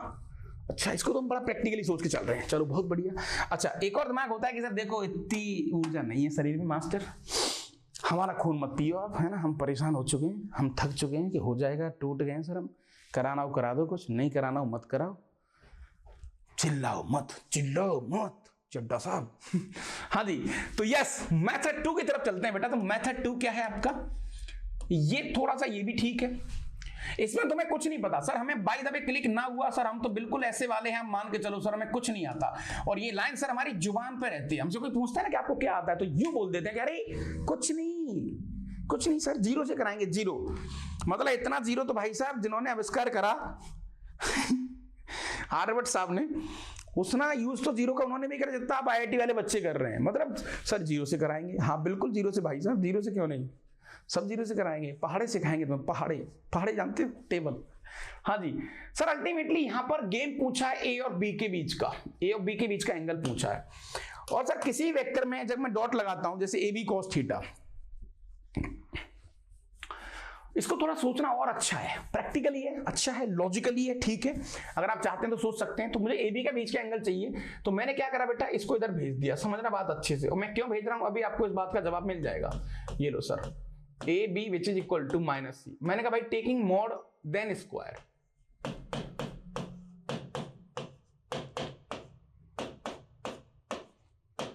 S1: अच्छा, इसको तुम बड़ा प्रैक्टिकली सोच के चल रहे हैं, चलो बहुत बढ़िया। अच्छा, एक और दिमाग होता है कि सर देखो इतनी ऊर्जा नहीं है शरीर में मास्टर, हमारा खून मत पियो आप, है ना, हम परेशान हो चुके हैं, हम थक चुके हैं कि हो जाएगा, टूट गए सर हम, कराना हो करा दो, कुछ नहीं कराना हो मत कराओ, चिल्लाओ मत चड्डा साहब। हाँ जी, तो यस मेथड 2 की तरफ चलते हैं बेटा। तो मेथड 2 क्या है आपका? ये थोड़ा सा ये भी ठीक है, इसमें तुम्हें कुछ नहीं पता। सर हमें बाय द वे क्लिक ना हुआ सर, हम तो बिल्कुल ऐसे वाले हैं, हम मान के चलो सर हमें कुछ नहीं आता, और ये लाइन सर हमारी जुबान पे रहती है। हमसे कोई पूछता है ना कि आपको क्या आता है, तो यूं बोल देते हैं कि अरे कुछ नहीं सर, 0 से कराएंगे। 0 मतलब इतना 0 तो भाई साहब जिन्होंने आविष्कार करा आर्यभट्ट साहब ने, उसना यूज तो 0 का उन्होंने भी करा जितना आप आईआईटी वाले बच्चे कर रहे हैं। मतलब सर 0 से कराएंगे, हाँ बिल्कुल 0 से भाई साहब, 0 से क्यों नहीं, सब 0 से कराएंगे। पहाड़े सिखाएंगे तुम्हें, पहाड़े जानते हो, टेबल। हाँ जी सर, अल्टीमेटली यहां पर गेम पूछा है ए और बी के बीच का, ए और बी के बीच का एंगल पूछा है। और सर किसी वेक्टर में जब मैं डॉट लगाता हूं, जैसे ए बी कॉस थीटा, इसको थोड़ा सोचना और अच्छा है, प्रैक्टिकली है, अच्छा है, लॉजिकली है, ठीक है। अगर आप चाहते हैं तो सोच सकते हैं। तो मुझे ए बी के बीच का एंगल चाहिए, तो मैंने क्या करा बेटा, इसको इधर भेज दिया। समझना बात अच्छे से, और मैं क्यों भेज रहा हूं अभी आपको इस बात का जवाब मिल जाएगा। ये लो sir, A B which is equal to minus C. मैंने कहा भाई टेकिंग मॉड देन स्क्वायर,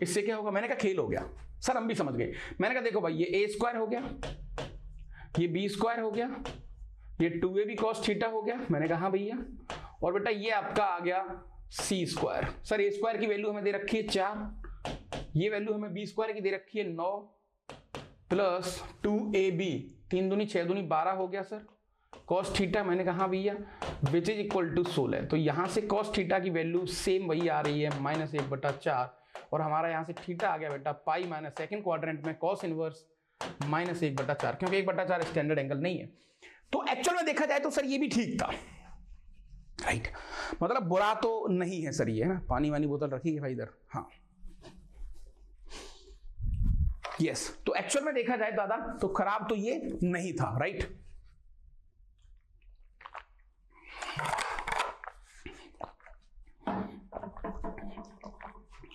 S1: इससे क्या होगा? मैंने कहा खेल हो गया सर, हम भी समझ गए। मैंने कहा देखो भाई ये ए स्क्वायर हो गया, ये बी स्क्वायर हो गया, ये 2ab cos थीटा हो गया। मैंने कहा हाँ भैया, और बेटा ये आपका आ गया सी स्क्वायर। सर ए स्क्वायर की वैल्यू हमें दे रखी है 4, ये वैल्यू हमें बी स्क्वायर की दे रखी है 9 प्लस 2ab, 3 दूनी 6 दूनी 12 हो गया सर cos थीटा। मैंने कहा हाँ भैया विच इज इक्वल टू 16। तो यहां से cos थीटा की वैल्यू सेम वही आ रही है -1/4, और हमारा यहां से थीटा आ गया बेटा पाई माइनस सेकंड क्वाड्रेंट में cos इनवर्स -1/4, क्योंकि 1/4 स्टैंडर्ड एंगल नहीं है। तो एक्चुअल में देखा जाए तो सर ये भी ठीक था, राइट मतलब बुरा तो नहीं है सर ये, है ना। पानी वानी बोतल रखी है भाई इधर, हाँ यस। तो एक्चुअल में देखा जाए दादा तो खराब तो ये नहीं था, राइट।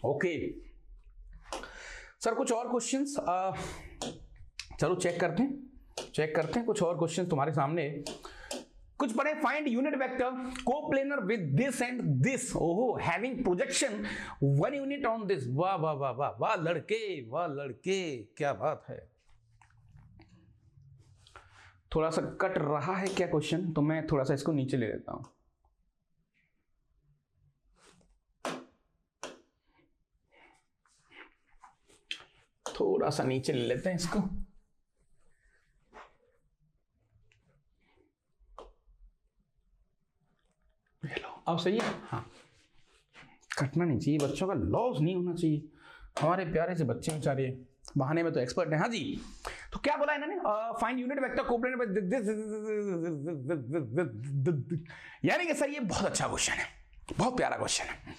S1: ओके सर, कुछ और क्वेश्चंस? चलो चेक करते हैं कुछ और क्वेश्चंस तुम्हारे सामने कुछ पढ़े। Find unit vector coplanar with this and this, ओहो having projection 1 unit on this. वाह वाह वाह वाह वाह लड़के, क्या बात है। थोड़ा सा कट रहा है क्या क्वेश्चन, तो मैं थोड़ा सा इसको नीचे ले लेता हूं। थोड़ा सा नीचे ले लेते हैं इसको। अब सही है, हाँ कटना नहीं चाहिए, बच्चों का लॉस नहीं होना चाहिए। हमारे प्यारे से बच्चे बेचारे बहाने में तो एक्सपर्ट हैं। हाँ जी, तो क्या बोला इन्होंने? Find unit vector coplanar with this, यानी कि सर ये बहुत अच्छा क्वेश्चन है, बहुत प्यारा क्वेश्चन है।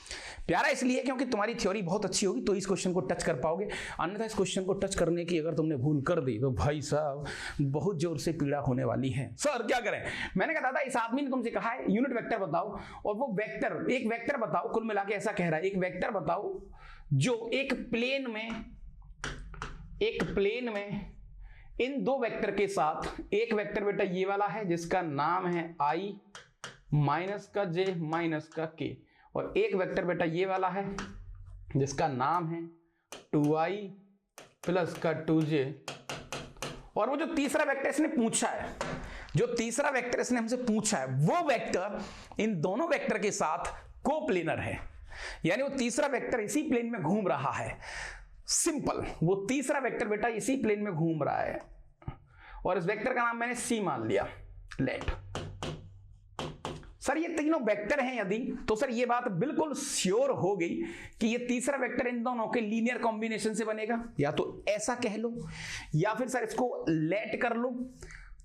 S1: प्यारा इसलिए क्योंकि तुम्हारी थ्योरी बहुत अच्छी होगी तो इस क्वेश्चन को टच कर पाओगे, अन्यथा इस क्वेश्चन को टच करने की अगर तुमने भूल कर दी तो भाई साहब बहुत जोर से पीड़ा होने वाली है। सर क्या करें? मैंने कहा दादा इस आदमी ने तुमसे कहा है यूनिट वेक्टर बताओ, और वो वेक्टर एक वेक्टर बताओ, कुल मिला के ऐसा कह रहा है एक वेक्टर बताओ जो एक प्लेन में इन दो वेक्टर के साथ, एक वेक्टर बेटा ये वाला है जिसका नाम है i माइनस का j माइनस का k, और एक वेक्टर बेटा ये वाला है जिसका नाम है 2i प्लस का 2j, और वो जो तीसरा वेक्टर इसने पूछा है, जो तीसरा वेक्टर इसने हमसे पूछा है वो वेक्टर इन दोनों वेक्टर के साथ कोप्लेनर है, यानी वो तीसरा वेक्टर इसी प्लेन में घूम रहा है। सिंपल, वो तीसरा वेक्टर बेटा इसी प्लेन में घूम रहा है, और इस वेक्टर का नाम मैंने c मान लिया। लेट सर ये तीनों वेक्टर हैं यदि, तो सर ये बात बिल्कुल श्योर हो गई कि ये तीसरा वेक्टर इन दोनों के लीनियर कॉम्बिनेशन से बनेगा। या तो ऐसा कह लो या फिर सर इसको लेट कर लो,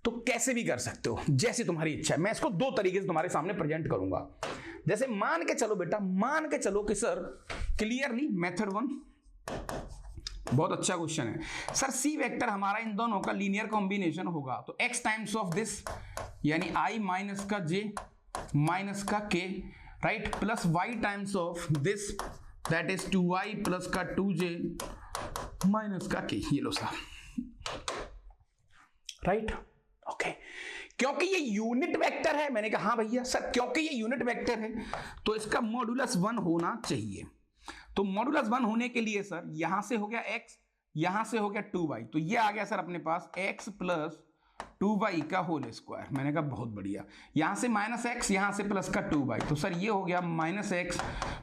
S1: तो कैसे भी कर सकते हो जैसी तुम्हारी इच्छा है। मैं इसको दो तरीके से तुम्हारे सामने प्रेजेंट करूंगा। जैसे मान के चलो बेटा, मान के चलो कि सर क्लियरली मेथड 1 बहुत अच्छा क्वेश्चन है सर, सी वेक्टर हमारा इन दोनों का लीनियर कॉम्बिनेशन होगा, तो x टाइम्स ऑफ दिस यानी i माइनस का j माइनस का k, right, plus y times of this that is 2i plus का 2j माइनस का k। ये लो सर, राइट ओके। क्योंकि ये यूनिट वेक्टर है, मैंने कहा हाँ भैया सर क्योंकि ये यूनिट वेक्टर है तो इसका मॉडुलस 1 होना चाहिए। तो मॉडुलस 1 होने के लिए सर यहां से हो गया x, यहां से हो गया 2y, तो ये आ गया सर अपने पास x प्लस 2y का होल स्क्वायर। मैंने कहा बहुत बढ़िया, यहां से माइनस x, यहां से प्लस का 2y, तो सर ये हो गया माइनस x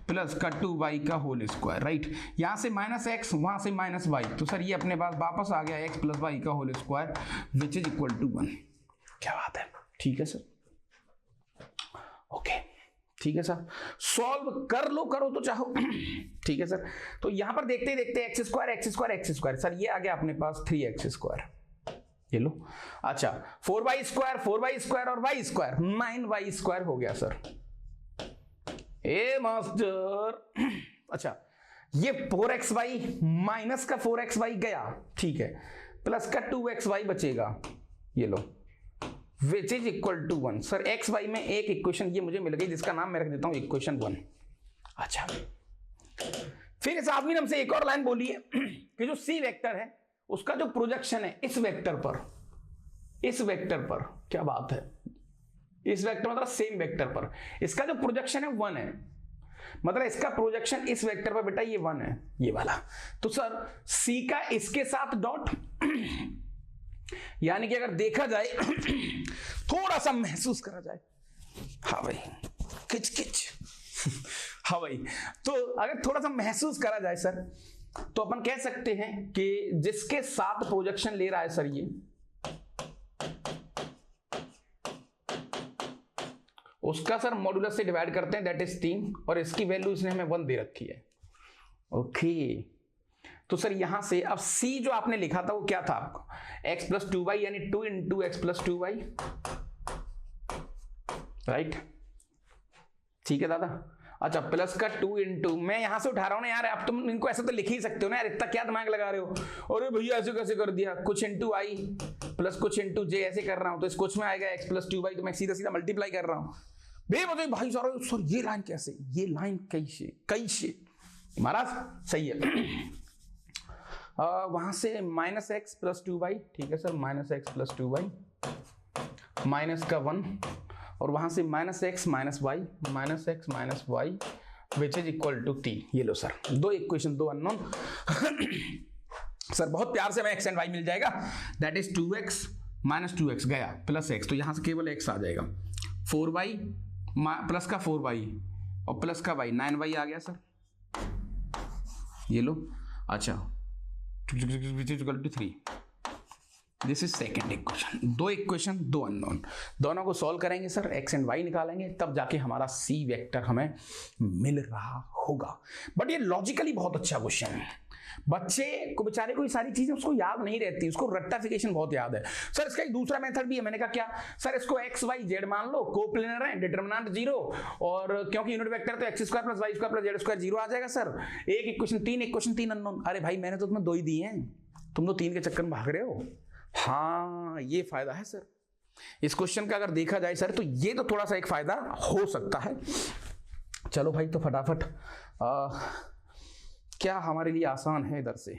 S1: प्लस का 2y का होल स्क्वायर, राइट। यहां से माइनस x, वहां से माइनस y, तो सर ये अपने पास वापस आ गया x प्लस y का whole square which is equal to 1। क्या बात है, ठीक है सर, ओके ठीक है सर, सॉल्व कर लो, करो तो चाहो ठीक है सर। तो यहां पर देखते देखते एक्स स्क्वायर सर ये आ गया अपने पास 3x स्क्वायर, ये लो। अच्छा 4y स्क्वायर और y स्क्वायर 9y स्क्वायर हो गया सर। ए मास्टर अच्छा ये 4xy माइनस का 4xy गया, ठीक है, प्लस का 2xy बचेगा, ये लो, which is equal to 1। Sir X Y में एक इक्वेशन ये मुझे मिल गई जिसका नाम मैं रख देता हूं इक्वेशन 1। अच्छा फिर इस आदमी ने हमसे एक और लाइन बोली है कि जो सी वेक्टर है उसका जो प्रोजेक्शन है इस वेक्टर पर, इस वेक्टर पर, क्या बात है, इस वेक्टर मतलब सेम वेक्टर पर, इसका जो प्रोजेक्शन है 1 है, मतलब इसका प्रोजेक्शन इस वेक्टर पर बेटा ये 1 है, ये वाला। तो सर C का इसके साथ डॉट, यानी कि अगर देखा जाए थोड़ा सा महसूस करा जाए, हाँ भाई किच किच हाँ भाई, तो अगर थोड़ा सा महसूस करा जाए सर, तो अपन कह सकते हैं कि जिसके साथ प्रोजेक्शन ले रहा है सर ये, उसका सर मॉड्यूलस से डिवाइड करते हैं, दैट इज 3, और इसकी वैल्यू इसने हमें 1 दे रखी है। ओके, तो सर यहां से अब C जो आपने लिखा था वो क्या था आपको, x प्लस 2y यानी 2 into x plus 2y, right, ठीक है दादा। अच्छा, प्लस का 2 इंटू, मैं यहां से उठा रहा हूं ना यार, अब तुम इनको ऐसे तो लिख ही सकते हो ना यार, इतना क्या दिमाग लगा रहे हो, अरे भैया ऐसे कैसे कर दिया, कुछ इंटू i प्लस कुछ इंटू j ऐसे कर रहा हूं, तो इस कुछ में आएगा x प्लस 2y, तो मैं सीधा सीधा मल्टीप्लाई कर रहा हूं। भाई सर ये लाइन कैसे, ये लाइन कैसे कैसे, महाराज सही है। वहां से माइनस एक्स प्लस 2y, ठीक है sir, minus X plus 2y, minus का 1, और वहां से minus X minus Y, minus X minus Y which is equal to t। ये लो सर, दो इक्वेशन, दो अननोन सर बहुत प्यार से हमें x एंड y मिल जाएगा, that is 2x minus 2x गया प्लस x, तो यहां से केवल x आ जाएगा, 4y प्लस का 4y और प्लस का y, 9y आ गया सर, ये लो। अच्छा, 3, दिस इज सेकेंड इक्वेशन, दो इक्वेशन दो अननोन, दोनों को सॉल्व करेंगे सर, x एंड y निकालेंगे, तब जाके हमारा C वेक्टर हमें मिल रहा होगा। बट ये लॉजिकली बहुत अच्छा क्वेश्चन है, बच्चे को बेचारे को ये सारी चीजें उसको याद नहीं रहती, उसको रट्टाफिकेशन बहुत याद है। सर इसका एक दूसरा मेथड भी है, मैंने कहा क्या सर, इसको x y z मान लो, कोप्लेनर है, डिटरमिनेंट 0, और क्योंकि यूनिट वेक्टर तो x square plus y square plus z square 0 आ जाएगा सर। एक इक्वेशन 3 अननोन। अरे भाई मैंने तो तुम्हें 2 ही दी हैं, तुम तो 3 के चक्कर में भाग रहे हो। हाँ ये फायदा है सर इस क्वेश्चन का, अगर देखा जाए सर तो ये तो थोड़ा सा एक फायदा हो सकता है। चलो भाई तो फटाफट क्या हमारे लिए आसान है इधर से,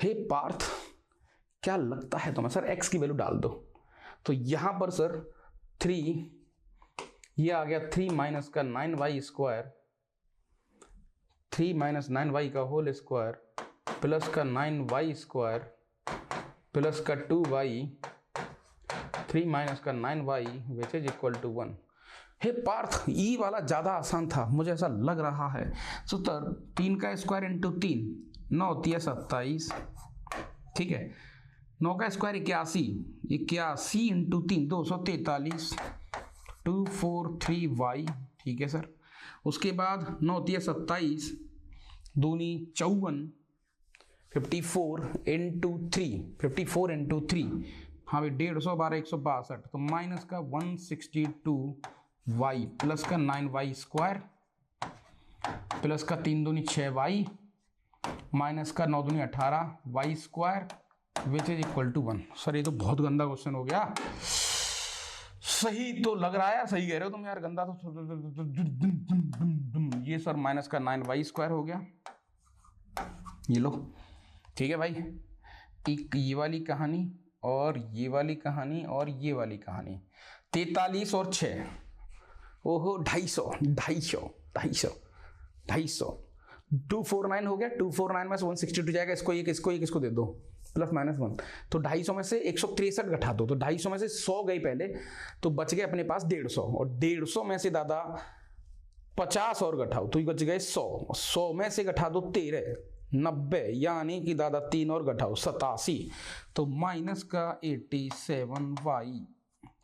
S1: हे पार्थ क्या लगता है तुम्हें, सर x की वैल्यू डाल दो, तो यहां पर सर 3, ये आ गया 3 माइनस का 9y स्क्वायर, 3 माइनस 9y का होल स्क्वायर प्लस का 9y स्क्वायर प्लस का 2y, 3 माइनस का 9y which is equal to 1। हे पार्थ ई वाला ज्यादा आसान था मुझे ऐसा लग रहा है। सो 3 का स्क्वायर इंटू 3, 9 होती है 27, ठीक है, 9 का स्क्वायर 81, 81 इंटू 3 243, 243y, ठीक है सर। उसके बाद 9 होती है 27, दूनी 54, 54 इंटू 3, 54 इंटू 3, हाँ भाई 150 12 162, तो माइनस का 162y प्लस का 9y स्क्वायर प्लस का 3 दूनी 6y माइनस का 9 दूनी 18y square which is equal to 1। Sir ये तो बहुत गंदा क्वेश्चन हो गया, सही तो लग रहा है, सही कह रहे हो तुम यार, गंदा तो ये सर माइनस का 9y स्क्वायर हो गया, ये लो, ठीक है भाई। एक ये वाली कहानी और ये वाली कहानी और ये वाली कहानी, 43 और 6, ओहो 250, 249 हो गया, 249 में से 162 जाएगा, इसको एक इसको दे दो प्लस माइनस 1, तो 250 में से 163 घटा दो, तो 250 में से 100 गई पहले, तो बच गए अपने पास 150, और 150 में से दादा 50 और घटाओ तो बच गए 100 में से घटा दो 13, 90, यानी कि दादा 3 और घटाओ 87, तो माइनस का 87y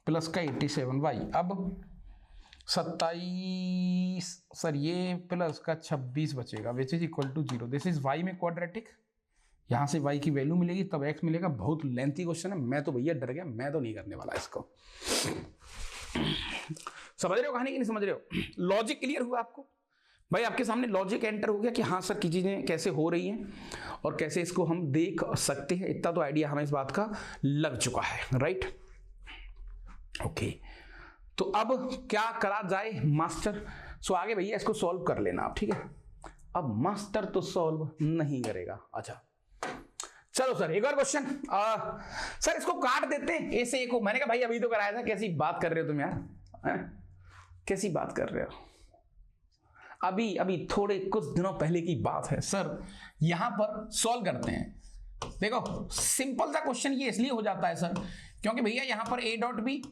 S1: प्लस का 87y, अब 27 सर ये प्लस का 26 बचेगा which is equal to 0। This is y में क्वाड्रेटिक, यहां से y की वैल्यू मिलेगी तब x मिलेगा। बहुत लेंथी क्वेश्चन है, मैं तो भैया डर गया, मैं तो नहीं करने वाला इसको। समझ रहे हो कहानी कि नहीं समझ रहे हो? लॉजिक क्लियर हुआ आपको भाई? आपके सामने लॉजिक एंटर हो गया कि हाँ सर की चीजें कैसे हो रही हैं और कैसे इसको हम देख सकते हैं, इतना तो आइडिया हमें इस बात का लग चुका है, राइट? ओके, तो अब क्या करा जाए मास्टर? सो आगे भैया इसको सॉल्व कर लेना आप, ठीक है? अब मास्टर तो सॉल्व नहीं करेगा। अच्छा चलो सर एक और क्वेश्चन। सर इसको काट देते हैं ए से ए को। मैंने कहा भाई अभी तो कराया था, कैसी बात कर रहे हो तुम यार, कैसी बात कर रहे हो, अभी अभी थोड़े कुछ दिनों पहले की बात है सर। यहां पर सॉल्व करते हैं। देखो सिंपल सा क्वेश्चन ये इसलिए हो जाता है सर क्योंकि भैया यहां पर a dot B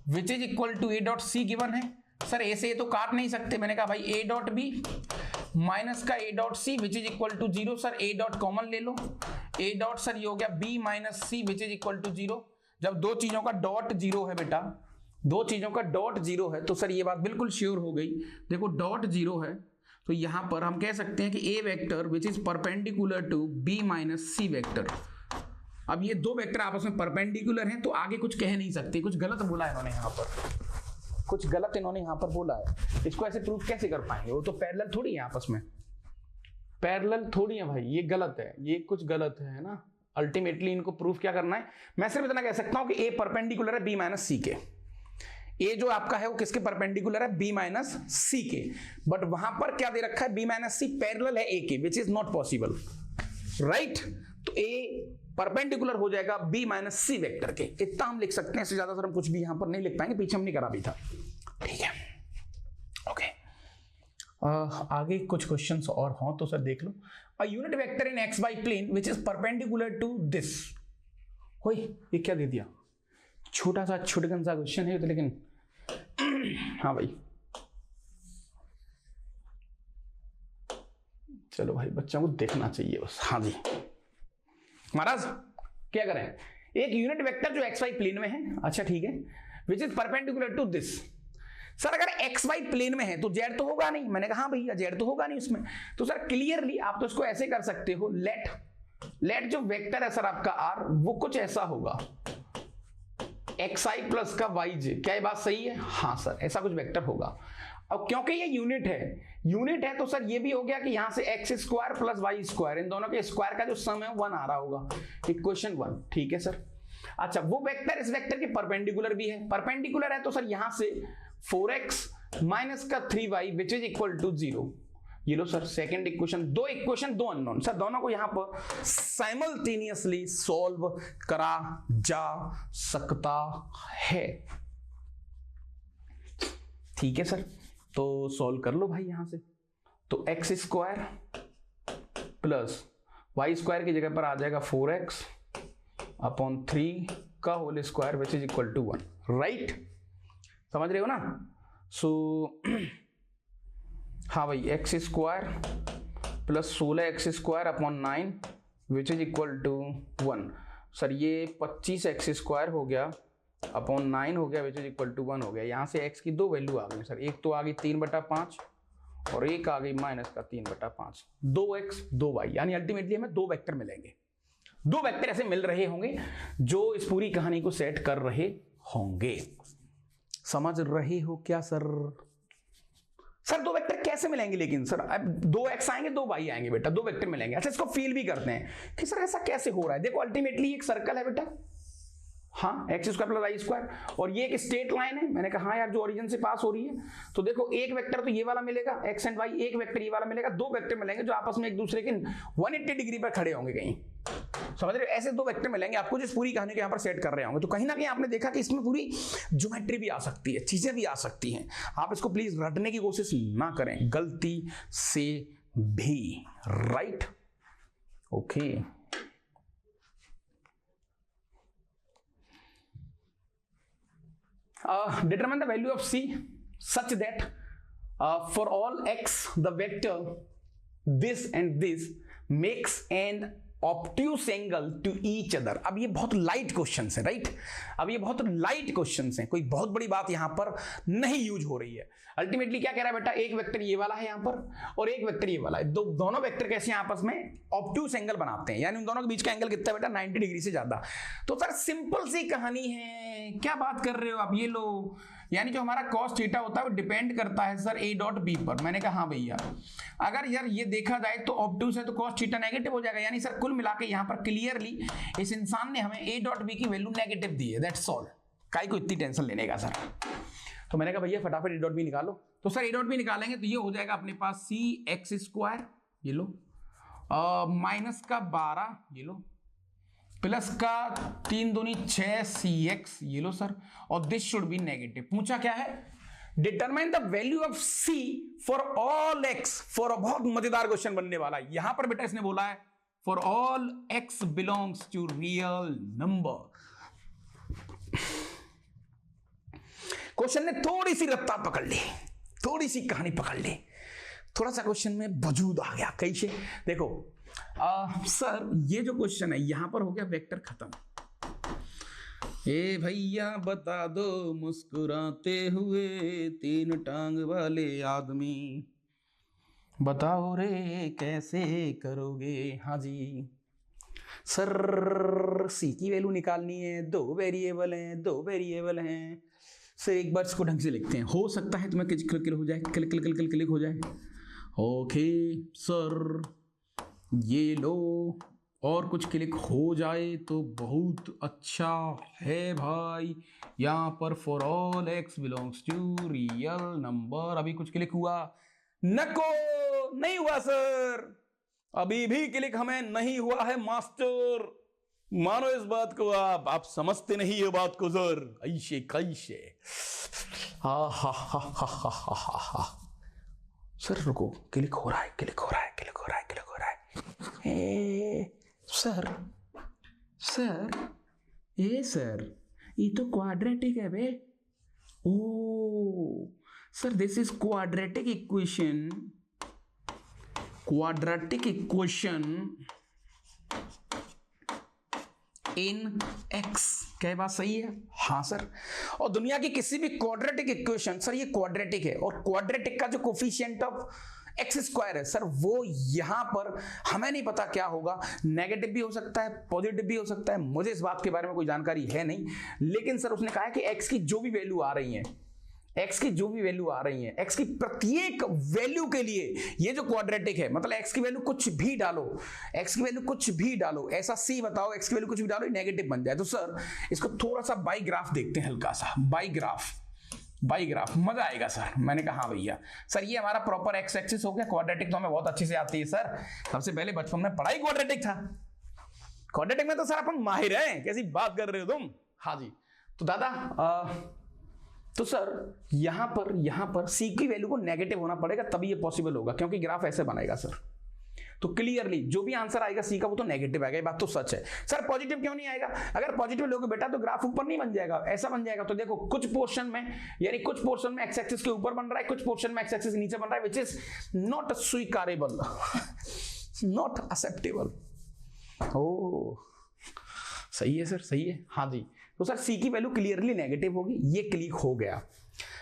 S1: which is equal to a dot C given है। सर ए से ए तो काट नहीं सकते, मैंने कहा भाई a डॉट बी माइनस का a dot C which is equal to 0। Sir a dot common ले लो, a डॉट सर ये हो गया b minus C which is equal to 0। जब दो चीजों का डॉट जीरो है बेटा, दो चीजों का डॉट जीरो है तो सर ये बात बिल्कुल श्योर हो गई। देखो डॉट जीरो है तो यहां पर हम कह सकते हैं कि a vector which is perpendicular to b minus C vector. अब ये दो वेक्टर आपस में परपेंडिकुलर हैं तो आगे कुछ कह नहीं सकते, कुछ गलत बोला है इन्होंने यहाँ पर, कुछ गलत इन्होंने यहाँ पर बोला है। इसको ऐसे प्रूफ कैसे कर पाएंगे, वो तो पैरेलल थोड़ी है आपस में, पैरेलल थोड़ी है भाई, ये गलत है, ये कुछ गलत है ना। अल्टीमेटली इनको प्रूफ क्या करना है, मैं सिर्फ इतना कह सकता हूं कि a परपेंडिकुलर है b माइनस सी के। ए जो आपका है वो किसके परपेंडिकुलर है, b माइनस सी के, बट वहां पर क्या दे रखा है b माइनस सी पैरेलल है a के, विच इज नॉट पॉसिबल, राइट। तो a परपेंडिकुलर हो जाएगा b माइनस सी वेक्टर के, इतना हम लिख सकते हैं, इससे ज्यादा सर हम कुछ भी यहां पर नहीं लिख पाएंगे, पीछे हमने करा भी था, ठीक है। ओके आगे कुछ क्वेश्चंस और हों तो सर देख लो। A unit vector in X Y plane which is perpendicular to this. ये क्या दे दिया, छोटा सा छुटकन सा क्वेश्चन है तो, लेकिन हाँ भाई चलो भाई बच्चों को देखना चाहिए बस। हाँ जी महाराज क्या करें, एक यूनिट वेक्टर जो एक्स वाई प्लेन में है, अच्छा ठीक है, which is perpendicular to this. Sir अगर एक्स वाई प्लेन में है तो जेड तो होगा नहीं, मैंने कहा हाँ भैया जेड तो होगा नहीं उसमें, तो सर क्लियरली आप तो इसको ऐसे कर सकते हो, लेट जो वेक्टर है सर आपका आर वो कुछ ऐसा होगा एक्स आई प्लस का वाई जे। क्या ये बात सही है, हाँ सर ऐसा कुछ वेक्टर होगा। अब क्योंकि ये यूनिट है तो सर ये भी हो गया कि यहां से X square plus Y square, इन दोनों के स्क्वायर का जो सम है 1 आ रहा होगा, इक्वेशन 1, ठीक है सर। अच्छा वो वेक्टर इस वेक्टर के परपेंडिकुलर भी है, परपेंडिकुलर है तो सर यहां से 4x माइनस का 3y which is equal to 0। ये लो सर सेकंड इक्वेशन, दो इक्वेशन दो अननोन, सर दोनों को यहां पर साइमल्टेनियसली सॉल्व करा जा सकता है, ठीक है सर। तो सॉल्व कर लो भाई यहां से, तो X square plus Y square की जगह पर आ जाएगा 4x अपॉन 3 का whole square which is equal to 1, right, समझ रहे हो ना। सो हाँ भाई X square plus 16x square upon 9 which is equal to 1। Sir ये 25x स्क्वायर हो गया अपॉन 9 हो गया विच इज इक्वल टू 1 हो गया। यहाँ से x की दो वैल्यू आ गई सर, एक तो आ गई 3/5 और एक आ गई माइनस का 3/5, 2x 2y, यानी अल्टीमेटली हमें दो वेक्टर मिलेंगे, दो वेक्टर ऐसे मिल रहे होंगे जो इस पूरी कहानी को सेट कर रहे होंगे। समझ रहे हो क्या सर? सर दो वेक्टर कैसे मिलेंगे, लेकिन सर अब 2x आएंगे 2y आएंगे बेटा, दो वेक्टर मिलेंगे। अच्छा इसको फील भी करते हैं कि सर ऐसा कैसे हो रहा है। देखो अल्टीमेटली एक सर्कल है बेटा, हाँ X square plus Y square, और ये एक स्ट्रेट लाइन है। मैंने कहा हाँ यार जो ओरिजिन से पास हो रही है, तो देखो एक वेक्टर तो ये वाला मिलेगा एक्स एंड वाई, एक वेक्टर ये वाला मिलेगा, दो वेक्टर मिलेंगे जो आपस में एक दूसरे के 180 डिग्री पर खड़े होंगे कहीं, समझ रहे हो। ऐसे दो वेक्टर मिलेंगे आपको जिस पूरी कहानी को यहाँ पर सेट कर रहे होंगे। तो कहीं ना कहीं आपने देखा कि इसमें पूरी ज्योमेट्री भी आ सकती है, चीजें भी आ सकती हैं। आप इसको प्लीज रटने की कोशिश ना करें गलती से भी, right, okay. Determine the value of C such that for all x the vector this and this makes an obtuse angle to each other। अब ये बहुत लाइट क्वेश्चन है, राइट, अब ये बहुत लाइट क्वेश्चन हैं, कोई बहुत बड़ी बात यहां पर नहीं यूज हो रही है। अल्टीमेटली क्या कह रहा है बेटा, एक वेक्टर ये वाला है यहां पर और एक वेक्टर ये वाला है, दोनों वेक्टर कैसे आपस में ऑब्ट्यूस एंगल बनाते हैं, यानी उन दोनों के बीच का एंगल कितना है बेटा, 90 डिग्री से ज्यादा। तो सर सिंपल सी कहानी है, क्या बात कर रहे हो आप, ये लो, यानी जो हमारा cos थीटा होता है वो डिपेंड करता है सर a डॉट बी पर। मैंने कहा हाँ भैया, अगर यार ये देखा जाए तो ऑब्ट्यूस है तो cos थीटा नेगेटिव हो जाएगा, यानी सर कुल मिला के यहाँ पर क्लियरली इस इंसान ने हमें a डॉट बी की वैल्यू नेगेटिव दी है, दैट्स ऑल। काई को इतनी टेंशन लेने का सर। तो मैंने कहा भैया फटाफट a डॉट बी निकालो। तो सर a डॉट बी निकालेंगे तो ये हो जाएगा अपने पास सी एक्स स्क्वायर, ये लो, माइनस का 12, ये लो, प्लस का 3 दूनी 6 CX, ये लो सर, और दिस शुड बी नेगेटिव। पूछा क्या है, determine the value of C for all X, for बहुत मजेदार क्वेश्चन बनने वाला है। यहां पर बेटा इसने बोला है for all X belongs to real number. Question ने थोड़ी सी रफ्तार पकड़ ली, थोड़ी सी कहानी पकड़ ली, थोड़ा सा क्वेश्चन में वजूद आ गया। कैसे, देखो सर ये जो क्वेश्चन है यहां पर हो गया वेक्टर खत्म। ए भैया बता दो मुस्कुराते हुए 3 टांग वाले आदमी, बताओ रे कैसे करोगे। हाँ जी सर, सी की वैल्यू निकालनी है, 2 वेरिएबल हैं, 2 वेरिएबल हैं सर। एक बार इसको ढंग से लिखते हैं, हो सकता है तुम्हें क्लिक हो जाए, क्लिक हो जाए। ओके सर ये लो, और कुछ क्लिक हो जाए तो बहुत अच्छा है भाई। यहाँ पर for all X belongs to real number, अभी कुछ क्लिक हुआ? नको, नहीं हुआ सर, अभी भी क्लिक हमें नहीं हुआ है मास्टर। मानो इस बात को, आप समझते नहीं है बात को सर। ऐसे कैसे, हा हा हा हा हा हा हा। सर रुको, क्लिक हो रहा है, क्लिक हो रहा है, क्लिक हो रहा है, क्लिक हो रहा है। सर सर ये तो क्वाड्रेटिक है बे। Oh sir this is quadratic equation, quadratic equation in X। क्या बात सही है? हाँ सर। और दुनिया की किसी भी क्वाड्रेटिक इक्वेशन, सर ये क्वाड्रेटिक है, और क्वाड्रेटिक का जो कोफिशिएंट ऑफ x² है सर, वो यहां पर हमें नहीं पता क्या होगा, नेगेटिव भी हो सकता है, पॉजिटिव भी हो सकता है, मुझे इस बात के बारे में कोई जानकारी है नहीं। लेकिन सर उसने कहा है कि x की जो भी वैल्यू आ रही है, x की जो भी वैल्यू आ रही है, x की प्रत्येक वैल्यू के लिए ये जो क्वाड्रेटिक है, मतलब x की वैल्यू कुछ भी डालो, x की वैल्यू कुछ भी डालो, ऐसा C बताओ, x की वैल्यू कुछ भी डालो नेगेटिव बन जाए। तो सर इसको थोड़ा सा बाई ग्राफ देखते हैं, हल्का सा बाई ग्राफ मजा आएगा सर। मैंने कहा हाँ भैया सर, ये हमारा प्रॉपर एक्स एक्सिस हो गया। क्वाड्रेटिक तो हमें बहुत अच्छे से आती है सर, सबसे पहले बचपन में पढ़ाई क्वाड्रेटिक था, क्वाड्रेटिक में तो सर अपन माहिर हैं। कैसी बात कर रहे हो तुम? हाँ जी। तो दादा तो सर यहां पर C की वैल्यू को नेगेटिव होना पड़ेगा, तभी ये पॉसिबल होगा, क्योंकि ग्राफ ऐसे बनेगा सर। तो क्लियरली जो भी आंसर आएगा C का वो तो नेगेटिव आएगा, ये बात तो सच है। सर पॉजिटिव क्यों नहीं आएगा? अगर पॉजिटिव लोगे बेटा तो ग्राफ ऊपर नहीं बन जाएगा, ऐसा बन जाएगा। तो देखो कुछ पोर्शन में, यानी कुछ पोर्शन में एक्स एक्सिस के ऊपर बन रहा है, कुछ पोर्शन में एक्स एक्सिस नीचे बन रहा है, विच इज नॉट स्वीकारेबल, नॉट एक्सेप्टेबल। ओ सही है सर, सही है। हाँ जी। तो सर C की वैल्यू क्लियरली नेगेटिव होगी, ये क्लिक हो गया।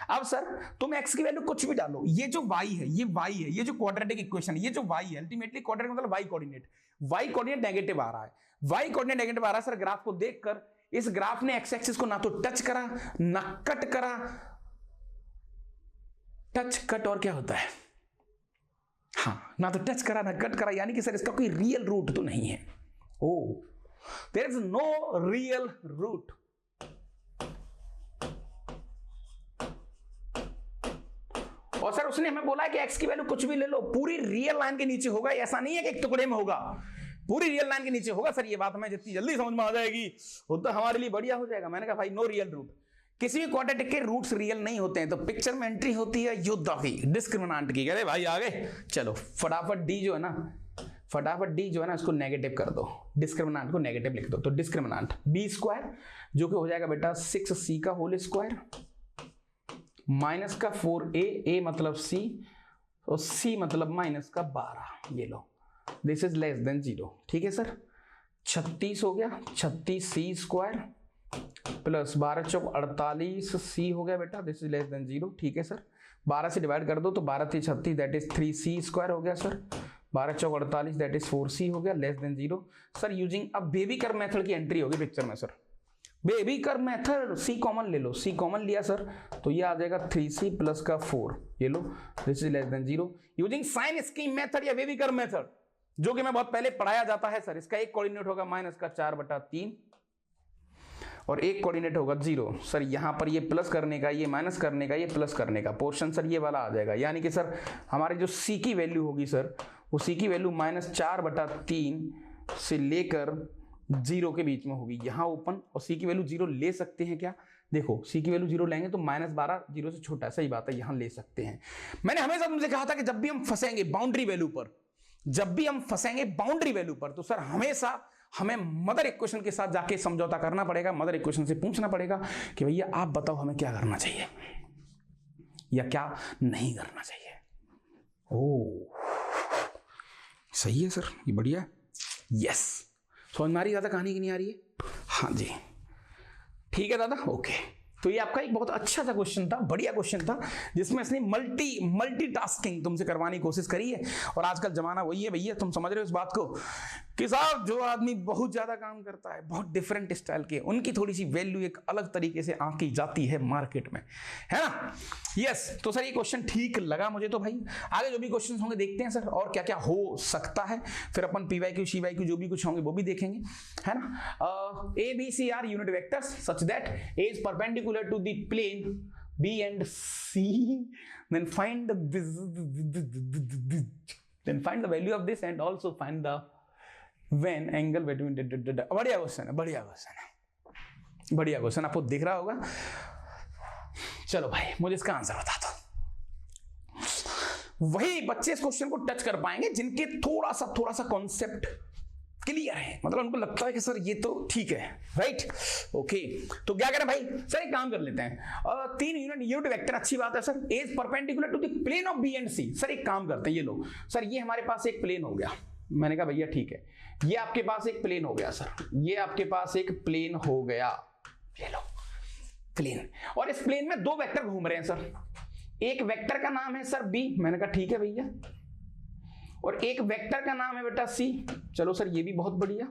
S1: अब सर तुम x की वैल्यू कुछ भी डालो, ये जो y है, ये जो क्वाड्रेटिक इक्वेशन है, ये जो y है, अल्टीमेटली क्वाड्रेटिक मतलब y कोऑर्डिनेट नेगेटिव आ रहा है, y कोऑर्डिनेट नेगेटिव आ रहा है। सर ग्राफ को देखकर इस ग्राफ ने x एक्सिस को ना तो टच करा ना कट करा, टच कट और क्या होता है, हाँ, ना तो टच करा ना कट करा, यानी कि सर इसका कोई रियल रूट तो नहीं है। Oh there is no real root. और सर उसने हमें बोला है कि x की वैल्यू कुछ भी ले लो, पूरी रियल लाइन के नीचे होगा, ऐसा नहीं है कि एक टुकड़े में होगा, पूरी रियल लाइन के नीचे होगा। सर ये बात हमें जितनी जल्दी समझ में आ जाएगी उतना हमारे लिए बढ़िया हो जाएगा। मैंने कहा भाई नो रियल रूट, किसी भी क्वाड्रेटिक के रूट्स रियल नहीं होते हैं। तो पिक्चर में एंट्री होती है युद्ध की, डिस्क्रिमिनेंट की। कहते भाई आगे चलो, फटाफट डी जो है ना इसको नेगेटिव कर दो, डिस्क्रिमिनेंट को नेगेटिव लिख दो। तो डिस्क्रिमिनेंट b² जो कि हो जाएगा बेटा 6c का होल स्क्वायर माइनस का 4a, a मतलब c और c मतलब माइनस का 12, ये लो, दिस इज लेस देन 0। ठीक है सर, 36 हो गया, 36c² प्लस 12 चौक 48c हो गया बेटा, दिस इज लेस देन 0। ठीक है सर, 12 से डिवाइड कर दो तो 12 3 36, दैट इज 3c² हो गया sir, 12 Chowk 48 that is 4c हो गया, लेस देन 0। सर यूजिंग अब बेबी कर्व मेथड की एंट्री होगी पिक्चर में। Sir wavy curve method, c common ले लो, c कॉमन लिया सर तो ये आ जाएगा 3c प्लस का 4, ये लो, this is less than 0। Using sign scheme method या बेबी कर्व मेथड, जो कि मैं बहुत पहले पढ़ाया जाता है सर, इसका एक कोऑर्डिनेट होगा माइनस का 4/3 और एक कोऑर्डिनेट होगा 0। सर यहां पर ये प्लस करने का, ये माइनस करने का, ये प्लस करने का पोर्शन सर ये वाला आ जाएगा। यानी कि सर हमारे जो c की वैल्यू होगी सर, वो c की वैल्यू -4/3 से लेकर जीरो के बीच में होगी, यहाँ ओपन, और सी की वैल्यू जीरो ले सकते हैं क्या? देखो सी की वैल्यू जीरो लेंगे तो -12 जीरो से छोटा है, सही बात है, यहाँ ले सकते हैं। मैंने हमेशा तुमसे कहा था कि जब भी हम फंसेंगे बाउंड्री वैल्यू पर, जब भी हम फंसेंगे बाउंड्री वैल्यू पर, तो सर हमेशा हमें मदर इक्वेशन के साथ जाके समझौता करना पड़ेगा, मदर इक्वेशन से पूछना पड़ेगा कि भैया आप बताओ हमें क्या करना चाहिए या क्या नहीं करना चाहिए। ओह सही है सर, ये बढ़िया है। यस, समझ में आ रही ज्यादा कहानी की नहीं आ रही है? हाँ जी ठीक है दादा, ओके। तो ये आपका एक बहुत अच्छा सा क्वेश्चन था, बढ़िया क्वेश्चन था, जिसमें इसने मल्टीटास्किंग तुमसे करवाने की कोशिश करी है। और आजकल जमाना वही है भैया, तुम समझ रहे हो इस बात को कि साहब जो आदमी बहुत ज्यादा काम करता है, बहुत डिफरेंट स्टाइल के, उनकी थोड़ी सी वैल्यू एक अलग तरीके से आंकी जाती है मार्केट में, है ना? यस, तो सर ये क्वेश्चन ठीक लगा मुझे। तो भाई आगे जो भी क्वेश्चन होंगे देखते हैं सर, और क्या क्या हो सकता है, फिर अपन PYQ CYQ जो भी कुछ होंगे वो भी देखेंगे, है ना? A B C are unit vectors such that A is perpendicular to the plane B and C, then find the value of this and also find the when angle between बढ़िया क्वेश्चन है, बढ़िया question है, बढ़िया question, आपको दिख रहा होगा। चलो भाई मुझे इसका आंसर बता दो। वही बच्चे इस क्वेश्चन को टच कर पाएंगे जिनके थोड़ा सा कॉन्सेप्ट क्लियर है, मतलब उनको लगता है कि सर ये तो ठीक है, राइट? ओके, तो क्या करें भाई? सर एक काम कर लेते हैं, 3 यूनिट वेक्टर, अच्छी बात है sir. A is perpendicular to the plane of B and C. Sir एक काम करते हैं, ये लो सर, ये हमारे पास एक प्लेन हो गया। मैंने कहा भैया ठीक है, ये आपके पास एक प्लेन हो गया सर, ये आपके पास एक प्लेन हो गया, ये लो प्लेन, और इस प्लेन में 2 वेक्टर घूम रहे हैं सर। एक वेक्टर का नाम है सर बी, मैंने कहा ठीक है भैया, और एक वेक्टर का नाम है बेटा सी। चलो सर ये भी बहुत बढ़िया।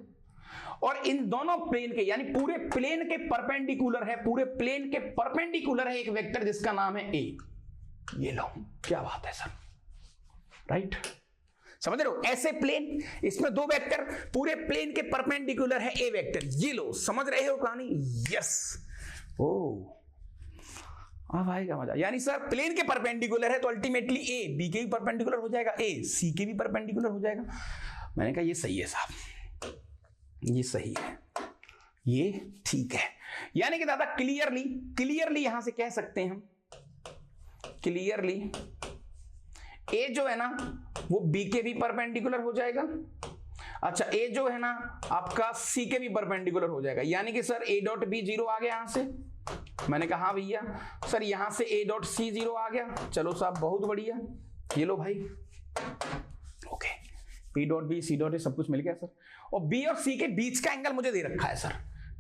S1: और इन दोनों प्लेन के, यानी पूरे प्लेन के परपेंडिकुलर है, पूरे प्लेन के परपेंडिकुलर है एक वेक्टर जिसका नाम है ए। ये लो, क्या बात है सर, राइट? समझ रहे हो? ऐसे प्लेन, इसमें 2 वेक्टर, पूरे प्लेन के परपेंडिकुलर है ए वेक्टर। ये लो, समझ रहे हो कहानी? यस, ओ अब आएगा मजा। यानी सर प्लेन के परपेंडिकुलर है तो अल्टीमेटली ए बी के भी परपेंडिकुलर हो जाएगा, ए सी के भी परपेंडिकुलर हो जाएगा। मैंने कहा ये सही है साहब, ये सही है, ये ठीक है। यानी कि दादा क्लियरली यहां से कह सकते हैं हम, क्लियरली ए जो है ना वो बी के भी परपेंडिकुलर हो जाएगा। अच्छा, ए जो है ना आपका सी के भी परपेंडिकुलर हो जाएगा। यानी कि सर ए डॉट बी 0 आ गया यहां से। मैंने कहा हाँ भैया। सर यहां से ए डॉट सी 0 आ गया। चलो साहब बहुत बढ़िया, ये लो भाई, okay, P dot B C dot A सब कुछ मिल गया सर। और बी और सी के बीच का एंगल मुझे दे रखा है सर,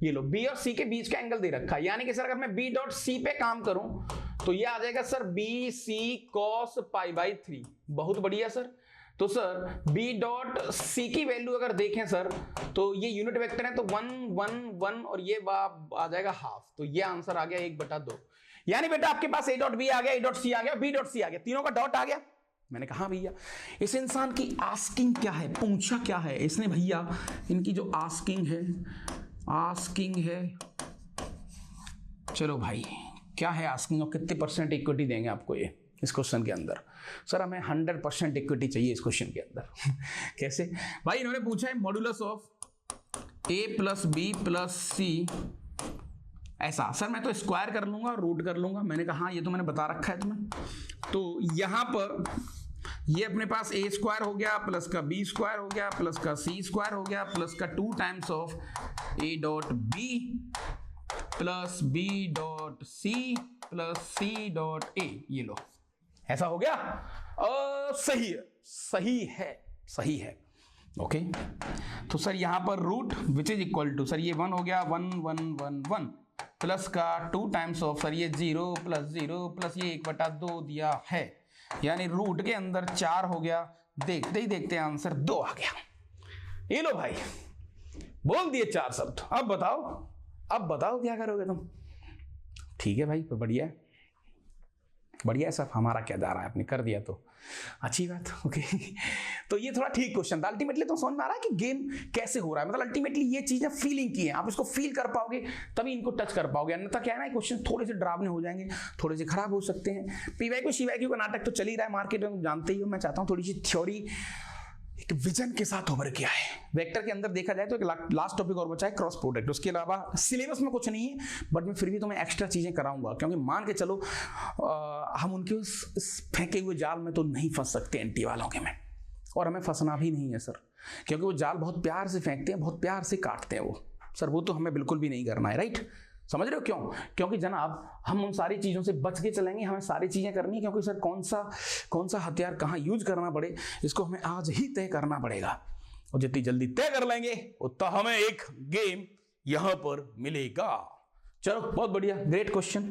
S1: ये लो, बी और सी के बीच का एंगल दे रखा है। यानी कि सर अगर मैं बी डॉट सी पे काम करूं तो ये आ जाएगा सर बी सी कॉस π/3। बहुत बढ़िया सर। तो सर बी डॉट सी की वैल्यू अगर देखें सर तो ये यूनिट वेक्टर है तो 1 1 1 और ये आ जाएगा हाफ। तो ये आंसर आ गया 1/2। यानी बेटा आपके पास ए डॉट बी आ गया, ए डॉट सी आ गया, बी डॉट सी आ गया, तीनों का डॉट आ गया। मैंने कहा भैया इस इंसान की आस्किंग क्या है, पूछा क्या है इसने भैया, इनकी जो आस्किंग है, चलो भाई क्या है आस्किंग और कितने % इक्विटी देंगे आपको ये इस क्वेश्चन के अंदर? सर हमें 100% इक्विटी चाहिए इस क्वेश्चन के अंदर। कैसे भाई? इन्होंने पूछा है modulus of A plus B plus C ऐसा। सर मैं तो स्क्वायर कर लूंगा, रूट कर लूंगा। मैंने कहा हाँ ये तो मैंने बता रखा है तुम्हें। तो यहां पर ये अपने पास ए स्क्वायर हो गया प्लस का बी स्क्वायर हो गया प्लस का सी स्क्वायर हो गया प्लस का 2 times of A dot B plus B dot C plus C dot A. ये लो, ऐसा हो गया। सही है, सही है, सही है। ओके, तो सर यहां पर root which is equal to, sir ये 1 हो गया 1 1 1 1 प्लस का 2 टाइम्स ऑफ सर ये 0 प्लस 0 प्लस ये 1/2 दिया है। यानी रूट के अंदर 4 हो गया। देखते ही देखते आंसर 2 आ गया। ये लो भाई, बोल दिए 4 शब्द। अब बताओ क्या करोगे तुम? ठीक है भाई, तो बढ़िया है, बढ़िया है। सब हमारा क्या जा रहा है, आपने कर दिया तो अच्छी बात। ओके, तो ये थोड़ा ठीक क्वेश्चन था। अल्टीमेटली तो समझ में आ रहा है कि गेम कैसे हो रहा है। मतलब अल्टीमेटली ये चीजें फीलिंग की है, आप इसको फील कर पाओगे तभी इनको टच कर पाओगे। अन्यथा क्या है ना, क्वेश्चन थोड़े से डरावने हो जाएंगे, थोड़े से खराब हो सकते हैं। PYQ CYQ का नाटक तो चल ही रहा है मार्केट में, जानते ही हो। मैं चाहता हूँ थोड़ी सी थ्योरी एक विजन के साथ उभर के आए। वेक्टर के अंदर देखा जाए तो एक लास्ट टॉपिक और बचा है क्रॉस प्रोडक्ट। उसके अलावा सिलेबस में कुछ नहीं है, बट मैं फिर भी तुम्हें एक्स्ट्रा चीजें कराऊंगा, क्योंकि मान के चलो हम उनके उस फेंके हुए जाल में तो नहीं फंस सकते एंटी वालों के में, और हमें फंसना भी नहीं है सर, क्योंकि वो जाल बहुत प्यार से फेंकते हैं, बहुत प्यार से काटते हैं वो सर, वो तो हमें बिल्कुल भी नहीं करना है। राइट, समझ रहे हो क्यों? क्योंकि जनाब हम उन सारी चीज़ों से बच के चलेंगे, हमें सारी चीज़ें करनी है, क्योंकि सर कौन सा हथियार कहाँ यूज करना पड़े इसको हमें आज ही तय करना पड़ेगा, और जितनी जल्दी तय कर लेंगे उतना हमें एक गेम यहां पर मिलेगा। चलो बहुत बढ़िया, great question,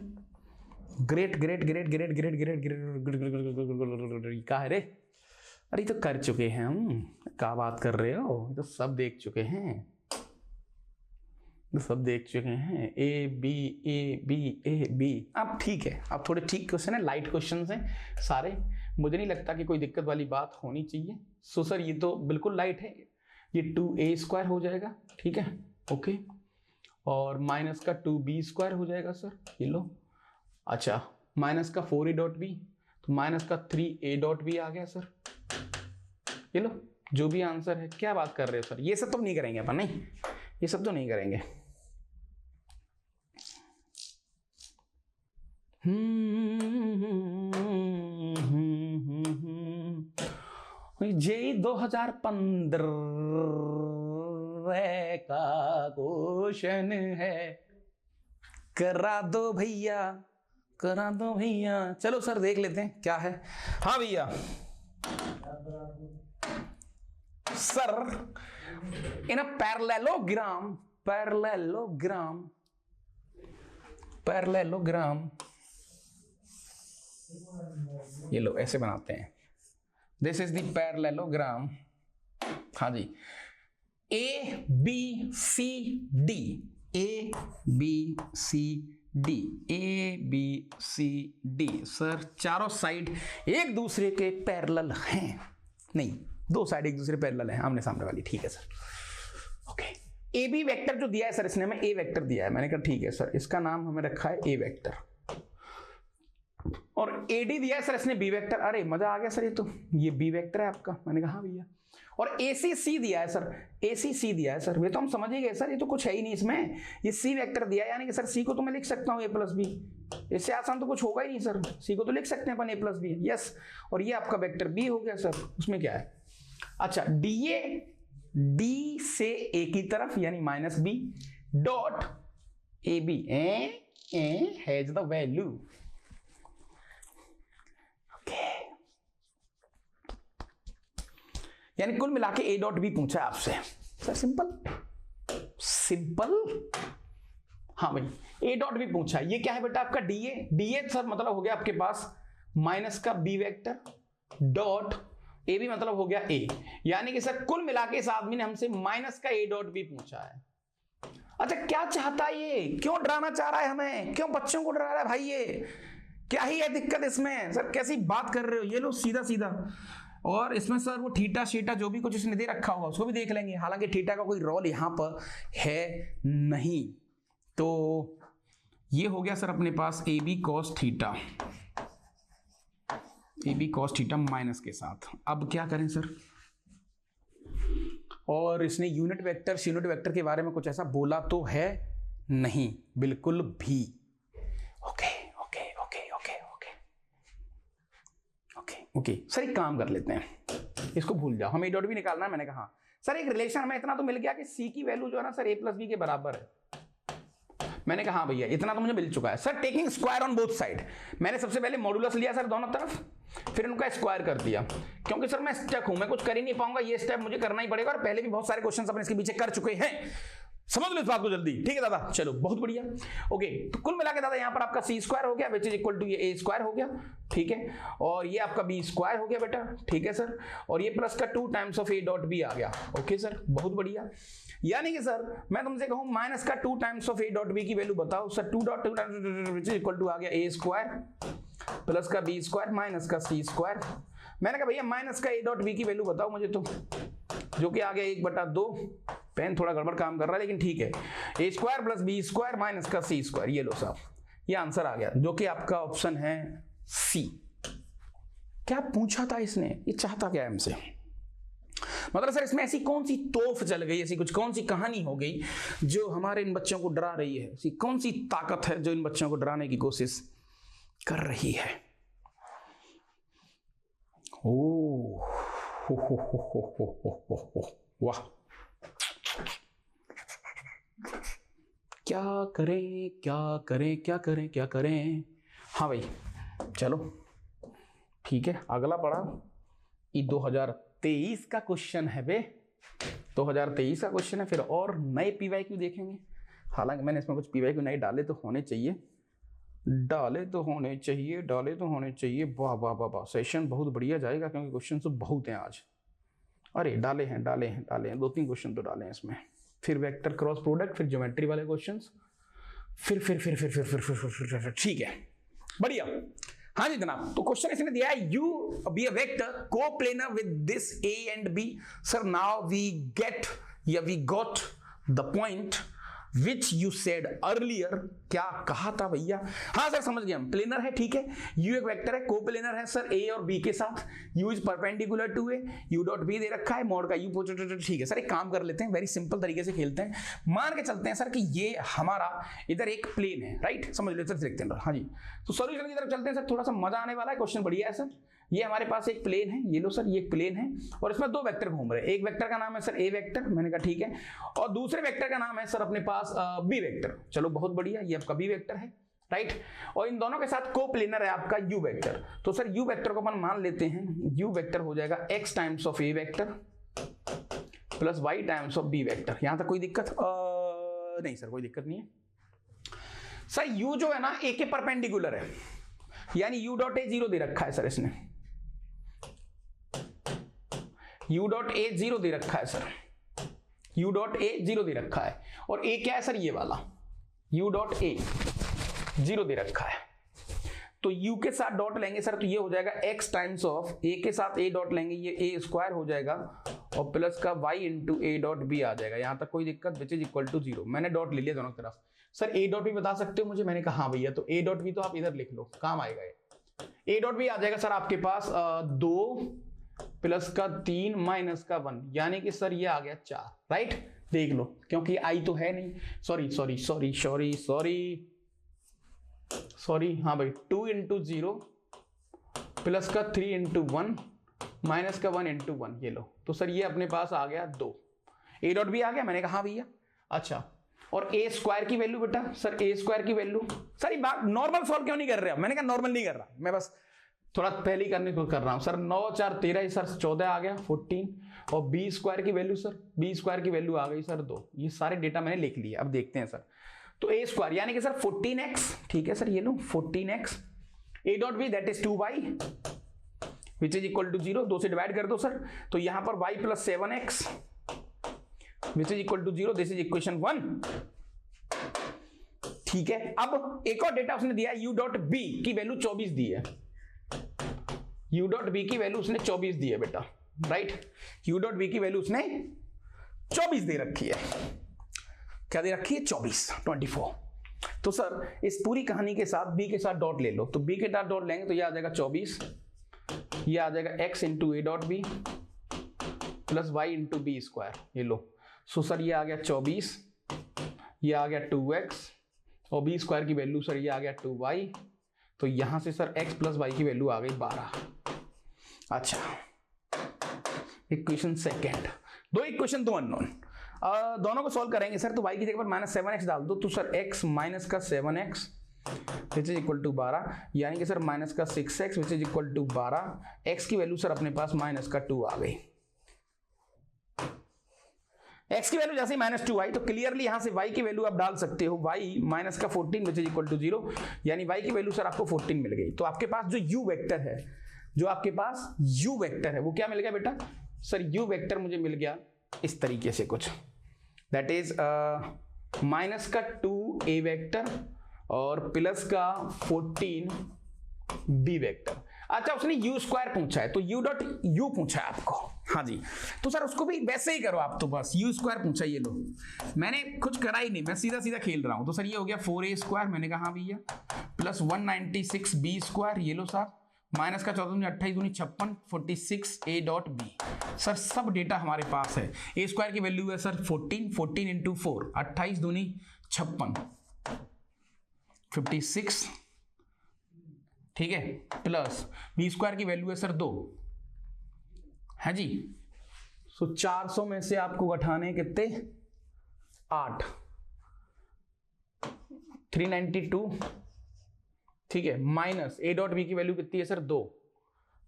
S1: great great great great great great great. क्या है रे? अरे तो कर चुके हैं हम, क्या बात कर रहे हो, तो सब देख चुके हैं, सब देख चुके हैं। A B A B A B. अब ठीक है, अब थोड़े ठीक क्वेश्चन है, लाइट क्वेश्चन हैं सारे, मुझे नहीं लगता कि कोई दिक्कत वाली बात होनी चाहिए। सो सर ये तो बिल्कुल लाइट है, ये 2a² हो जाएगा, ठीक है, ओके, और माइनस का 2b² हो जाएगा सर, ये लो। अच्छा, माइनस का 4a.b, तो माइनस का 3a.b आ गया सर, ये लो, जो भी आंसर है। क्या बात कर रहे हो सर, ये सब तो नहीं करेंगे अपन, नहीं ये सब तो नहीं करेंगे। जे 2015 का क्वेश्चन है, करा दो भैया, करा दो भैया। चलो सर देख लेते हैं क्या है। हाँ भैया सर, इन अ पैरेललोग्राम, ये लो ऐसे बनाते हैं, दिस इज द पैरेललोग्राम। हाँ जी, A B C D, A B C D, A B C D sir, चारों साइड एक दूसरे के पैरेलल हैं, नहीं दो साइड एक दूसरे पैरेलल हैं, आमने सामने वाली, ठीक है sir, okay. A B vector जो दिया है सर, इसने हमें ए वेक्टर दिया है, मैंने कहा ठीक है सर, इसका नाम हमें रखा है ए वेक्टर, और एडी दिया है सर इसने बी वेक्टर। अरे मजा आ गया सर, ये बी वेक्टर है आपका, मैंने कहा हाँ भैया। और एसी दिया है सर, एसी दिया है सर, ये तो हम समझ ही गए सर, ये तो कुछ है ही नहीं इसमें, ये सी वेक्टर दिया है, यानी कि सर सी को तो मैं लिख सकता हूँ a+b, इससे आसान तो कुछ होगा ही नहीं सर, सी को तो लिख सकते हैं अपन a+b, यस। और ये आपका वेक्टर बी हो गया सर, उसमें क्या है, अच्छा डीए, डी से ए की तरफ यानी -b dot A B, has the value, यानी कुल मिला के a.b पूछा है आपसे सर, सिंपल। हाँ भाई a.b पूछा है, ये क्या है बेटा आपका डीए सर, मतलब हो गया आपके पास माइनस का B vector dot A B, मतलब हो गया ए, यानी कि सर कुल मिला के इस आदमी ने हमसे माइनस का a.b पूछा है। अच्छा क्या चाहता है ये, क्यों डराना चाह रहा है हमें, क्यों बच्चों को डरा रहा है भाई, ये क्या ही है दिक्कत इसमें सर, कैसी बात कर रहे हो, ये लो सीधा सीधा। और इसमें सर वो थीटा शीटा जो भी कुछ इसने दे रखा होगा उसको भी देख लेंगे, हालांकि थीटा का कोई रोल यहां पर है नहीं। तो ये हो गया सर अपने पास A B cos theta, A B cos theta minus के साथ। अब क्या करें सर, और इसने यूनिट वेक्टर के बारे में कुछ ऐसा बोला तो है नहीं, बिल्कुल भी। Okay okay okay okay okay okay okay sir, एक काम कर लेते हैं, इसको भूल जाओ, हमें a.b निकालना है। मैंने कहा सर एक रिलेशन हमें इतना तो मिल गया कि c की वैल्यू जो है ना सर a+b के बराबर है। मैंने कहा हाँ भैया इतना तो मुझे मिल चुका है sir. Taking square on both side, मैंने सबसे पहले मॉडुलस लिया सर दोनों तरफ, फिर उनका स्क्वायर कर दिया, क्योंकि सर मैं स्टक हूं, मैं कुछ कर ही नहीं पाऊंगा, ये स्टेप मुझे करना ही पड़ेगा, और पहले भी बहुत सारे क्वेश्चन अपने इसके पीछे कर चुके हैं, समझ लो इस बात को जल्दी, ठीक है दादा। चलो बहुत बढ़िया, ओके। तो कुल मिला के दादा यहाँ पर आपका c² हो गया, विच इज इक्वल टू ये a² हो गया, ठीक है, और ये आपका b² हो गया बेटा, ठीक है सर, और ये प्लस का 2 टाइम्स ऑफ a.b आ गया, ओके सर, बहुत बढ़िया। यानी कि सर मैं तुमसे कहूं माइनस का 2 टाइम्स ऑफ a.b की वैल्यू बताओ sir, 2.2 times which is equal to आ गया a² प्लस का b² माइनस का c²। मैंने कहा भैया माइनस का a.b की वैल्यू बताओ मुझे, तो जो कि आ गया 1/2, पेन थोड़ा गड़बड़ काम कर रहा है लेकिन ठीक है, a² प्लस b² माइनस का c², ये लो साहब, ये आंसर आ गया, जो कि आपका ऑप्शन है सी। क्या पूछा था इसने, ये चाहता क्या है हमसे, मतलब सर इसमें ऐसी कौन सी तोफ चल गई, ऐसी कुछ कौन सी कहानी हो गई जो हमारे इन बच्चों को डरा रही है, ऐसी कौन सी ताकत है जो इन बच्चों को डराने की कोशिश कर रही है। ओ वाह, क्या करें क्या करें क्या करें क्या करें। हाँ भाई चलो ठीक है, अगला पड़ा ये 2023 का क्वेश्चन है बे, 2023 का क्वेश्चन है। फिर और नए पीवाईक्यू देखेंगे, हालांकि मैंने इसमें कुछ पीवाईक्यू नए डाले तो होने चाहिए, डाले तो होने चाहिए। वाह वाह वाह वाह, सेशन बहुत बढ़िया जाएगा क्योंकि क्वेश्चन तो बहुत हैं आज। अरे डाले हैं 2-3 क्वेश्चन तो डाले हैं इसमें। फिर वेक्टर क्रॉस प्रोडक्ट, फिर ज्योमेट्री वाले क्वेश्चंस, फिर ठीक है बढ़िया। हाँ जी जनाब, तो क्वेश्चन इसने दिया है U be a vector coplanar with this A and B. Sir now we got the point which you said earlier. क्या कहा था भैया? हाँ सर समझ गया हम, प्लेनर है ठीक है, यू एक वेक्टर है, कोप्लेनर है सर ए और बी के साथ, U is perpendicular to A, U dot B दे रखा है, मॉड का यू। ठीक है सर, एक काम कर लेते हैं, वेरी सिंपल तरीके से खेलते हैं। मान के चलते हैं सर कि ये हमारा इधर एक प्लेन है, राइट, समझ लो सर, देखते हैं हाँ जी। तो सॉल्यूशन की तरफ चलते हैं सर, थोड़ा सा मजा आने वाला है, क्वेश्चन बढ़िया है सर। ये हमारे पास एक प्लेन है, ये लो सर, ये प्लेन है और इसमें दो वेक्टर घूम रहे हैं। एक वेक्टर का नाम है सर ए वेक्टर, मैंने कहा ठीक है, और दूसरे वेक्टर का नाम है सर अपने पास बी वेक्टर। चलो बहुत बढ़िया, ये आपका बी वेक्टर है, राइट, और इन दोनों के साथ कोप्लेनर है आपका यू वेक्टर। तो सर यू वेक्टर को अपन मान लेते हैं, यू वेक्टर हो जाएगा x times of A vector plus y times of B vector. यहां तक कोई दिक्कत नहीं सर, कोई दिक्कत नहीं है सर। u जो है ना a के परपेंडिकुलर है, यानी u डॉट ए 0 दे रखा है सर, इसने u डॉट ए 0 दे रखा है सर, u डॉट ए 0 दे रखा है, और a क्या है सर, ये वाला u डॉट ए 0 दे रखा है। तो u के साथ डॉट लेंगे सर, तो ये हो जाएगा x टाइम्स ऑफ a के साथ a डॉट लेंगे, ये a स्क्वायर हो जाएगा और प्लस का y into A dot B आ जाएगा। यहां तक कोई दिक्कत, विच इज इक्वल टू 0। मैंने डॉट ले लिया दोनों तरफ। सर a डॉट भी बता सकते हो मुझे? मैंने कहा हाँ भैया, तो a डॉट भी तो आप इधर लिख लो, काम आएगा ये। a डॉट भी आ जाएगा सर आपके पास 2 प्लस का 3 माइनस का 1, यानी कि सर ये आ गया 4, राइट, देख लो क्योंकि आई तो है नहीं, सॉरी हाँ भाई, 2 इंटू 0 प्लस का 3 इंटू 1 माइनस का 1 इंटू 1, ये लो। तो सर ये अपने पास आ गया 2, ए डॉट भी आ गया, मैंने कहा हाँ भैया। अच्छा, और ए स्क्वायर की वैल्यू बेटा, सर ए स्क्वायर की वैल्यू, सर ये बात नॉर्मल सॉल्व क्यों नहीं कर रहे हो? मैंने कहा नॉर्मल नहीं कर रहा, मैं बस थोड़ा पहले ही करने को कर रहा हूं सर। 9 4 13, सर 14 आ गया 14, और बी स्क्वायर की वैल्यू सर, बी स्क्वायर की वैल्यू आ गई सर 2। ये सारे डेटा मैंने लिख लिया, अब देखते हैं सर। तो ए स्क्वायर यानी कि सर 14x, ठीक है सर, ये लो 14x, A dot B that is 2y which is equal to 0, 2 से डिवाइड कर दो सर, तो यहां पर y plus 7x which is equal to 0, this is equation 1, ठीक है। अब एक और डेटा उसने दिया, u डॉट बी की वैल्यू 24 दी है, u डॉट बी की वैल्यू उसने 24 दी है बेटा, राइट, u डॉट बी की वैल्यू उसने 24 दे रखी है। क्या दे रखी है? 24। तो सर इस पूरी कहानी के साथ b के साथ डॉट ले लो, तो b के साथ डॉट लेंगे तो ये आ जाएगा 24, ये आ जाएगा x into A dot B plus y into B square, ये लो। सो सर ये आ गया 24, ये आ गया 2x, और बी स्क्वायर की वैल्यू सर ये आ गया 2y, तो यहां से सर x प्लस y की वैल्यू आ गई 12। अच्छा, इक्वेशन सेकेंड, दो इक्वेशन दो अननोन, दोनों को सॉल्व करेंगे सर। तो y की जगह पर माइनस 7x डाल दो, तो सर x माइनस का 7x which is equal to 12, यानी कि सर माइनस का 6x which is equal to 12, x की वैल्यू सर अपने पास माइनस का 2 आ गई। x की वैल्यू जैसे ही माइनस 2 आई, तो क्लियरली यहां से y की वैल्यू आप डाल सकते हो, y माइनस का 14 विच इज इक्वल टू 0, यानी y की वैल्यू सर आपको 14 मिल गई। तो आपके पास जो u वेक्टर है, जो आपके पास u वेक्टर है, वो क्या मिल गया बेटा? सर u वेक्टर मुझे मिल गया इस तरीके से कुछ, दैट इज माइनस का 2 a वेक्टर और प्लस का 14 b वेक्टर। अच्छा, उसने u स्क्वायर पूछा है, तो u डॉट u पूछा है आपको, हाँ जी, तो सर उसको भी वैसे ही करो आप, तो बस u स्क्वायर पूछा, ये लो, मैंने कुछ करा ही नहीं, मैं सीधा सीधा खेल रहा हूं। तो सर ये हो गया 4a स्क्वायर, मैंने कहा हाँ भैया, प्लस 196 b स्क्वायर, ये लो साहब, माइनस का 14 दूनी 28 दूनी 56 46 ए डॉट बी। सर सब डेटा हमारे पास है। ए स्क्वायर की वैल्यू है सर 14, 14 इंटू 4 28 दूनी 56 56, ठीक है, प्लस बी स्क्वायर की वैल्यू है सर 2 है जी। सो 400 में से आपको घटाने कितने 8 392, ठीक है, माइनस ए डॉट बी की वैल्यू कितनी है सर 2,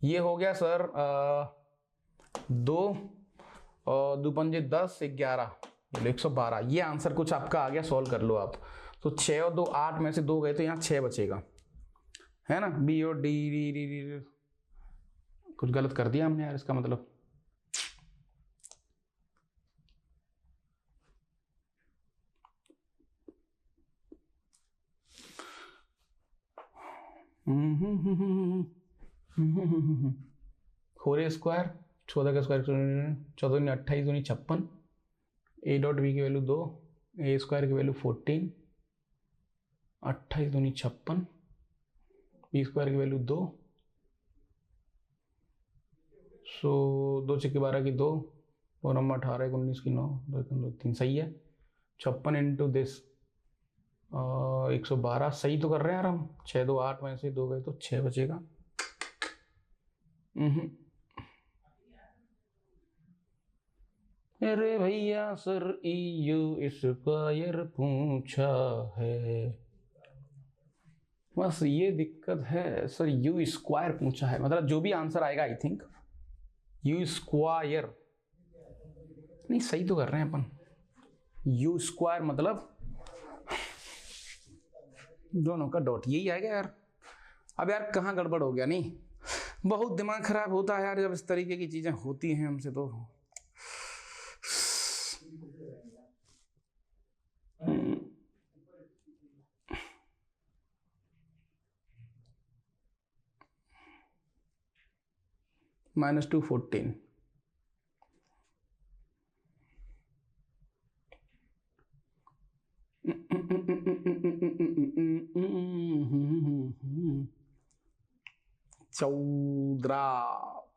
S1: ये हो गया सर 2 और 2 पंजे 10 11 112। ये आंसर कुछ आपका आ गया, सॉल्व कर लो आप। तो 6 और 2 8 में से 2 गए तो यहाँ 6 बचेगा, है ना। बी और डी कुछ गलत कर दिया हमने यार, इसका मतलब फोर ए स्क्वायर 14 का स्क्वायर 14 28 दूनी 56, ए डॉट बी की वैल्यू 2, ए स्क्वायर की वैल्यू 14 28 दूनी 56, बी स्क्वायर की वैल्यू 2, सो 2 6 12 की 2 और नंबर 18 19 की 9 2 3 सही है। 56 इंटू दिस 112 सही तो कर रहे हैं यार हम। 6 2 8 में से 2 गए तो 6 बचेगा। अरे भैया सर यू स्क्वायर पूछा है, बस ये दिक्कत है सर, यू स्क्वायर पूछा है, मतलब जो भी आंसर आएगा आई थिंक यू स्क्वायर नहीं, सही तो कर रहे हैं अपन। यू स्क्वायर मतलब दोनों का डॉट यही आएगा यार। अब यार कहाँ गड़बड़ हो गया, नहीं बहुत दिमाग खराब होता है यार जब इस तरीके की चीजें होती हैं हमसे। तो -2 14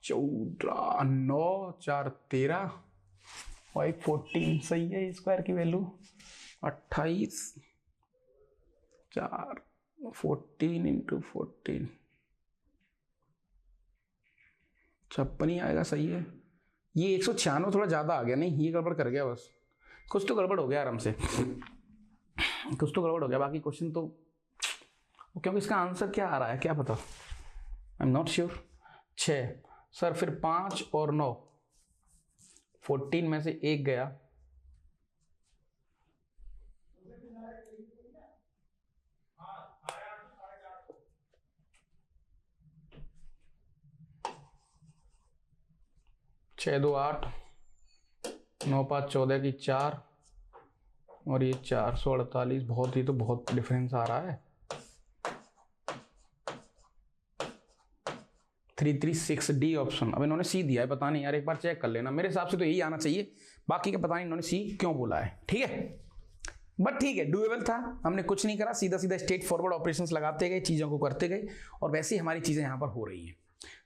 S1: 14 9 4 13 और 14 सही है। स्क्वायर की वैल्यू 28 4 14 इंटू 14 56 ही आएगा, सही है। ये 196 थोड़ा ज्यादा आ गया, नहीं ये गड़बड़ कर गया, बस कुछ तो गड़बड़ हो गया आराम से, कुछ तो गड़बड़ हो गया। बाकी क्वेश्चन तो क्योंकि इसका आंसर क्या आ रहा है क्या पता, I am not sure. 6 sir फिर 5 और 9 14 में से 1 गया, छः 2 8 9 5 14 की 4 और ये 448, बहुत ही तो बहुत डिफरेंस आ रहा है। 336 डी ऑप्शन। अब इन्होंने सी दिया है, पता नहीं यार, एक बार चेक कर लेना, मेरे हिसाब से तो यही आना चाहिए, बाकी का पता नहीं इन्होंने सी क्यों बोला है, ठीक है। बट ठीक है, डुएबल था, हमने कुछ नहीं करा, सीधा सीधा स्ट्रेट फॉरवर्ड ऑपरेशंस लगाते गए, चीजों को करते गए, और वैसे ही हमारी चीजें यहाँ पर हो रही हैं,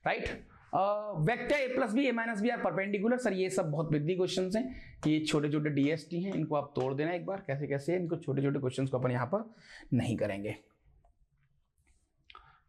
S1: right. Vector A plus B A minus B are perpendicular. Sir ये सब बहुत बिग क्वेश्चन हैं, ये छोटे छोटे डीएसटी हैं, इनको आप तोड़ देना एक बार कैसे कैसे है, इनको छोटे छोटे क्वेश्चंस को अपन यहाँ पर नहीं करेंगे,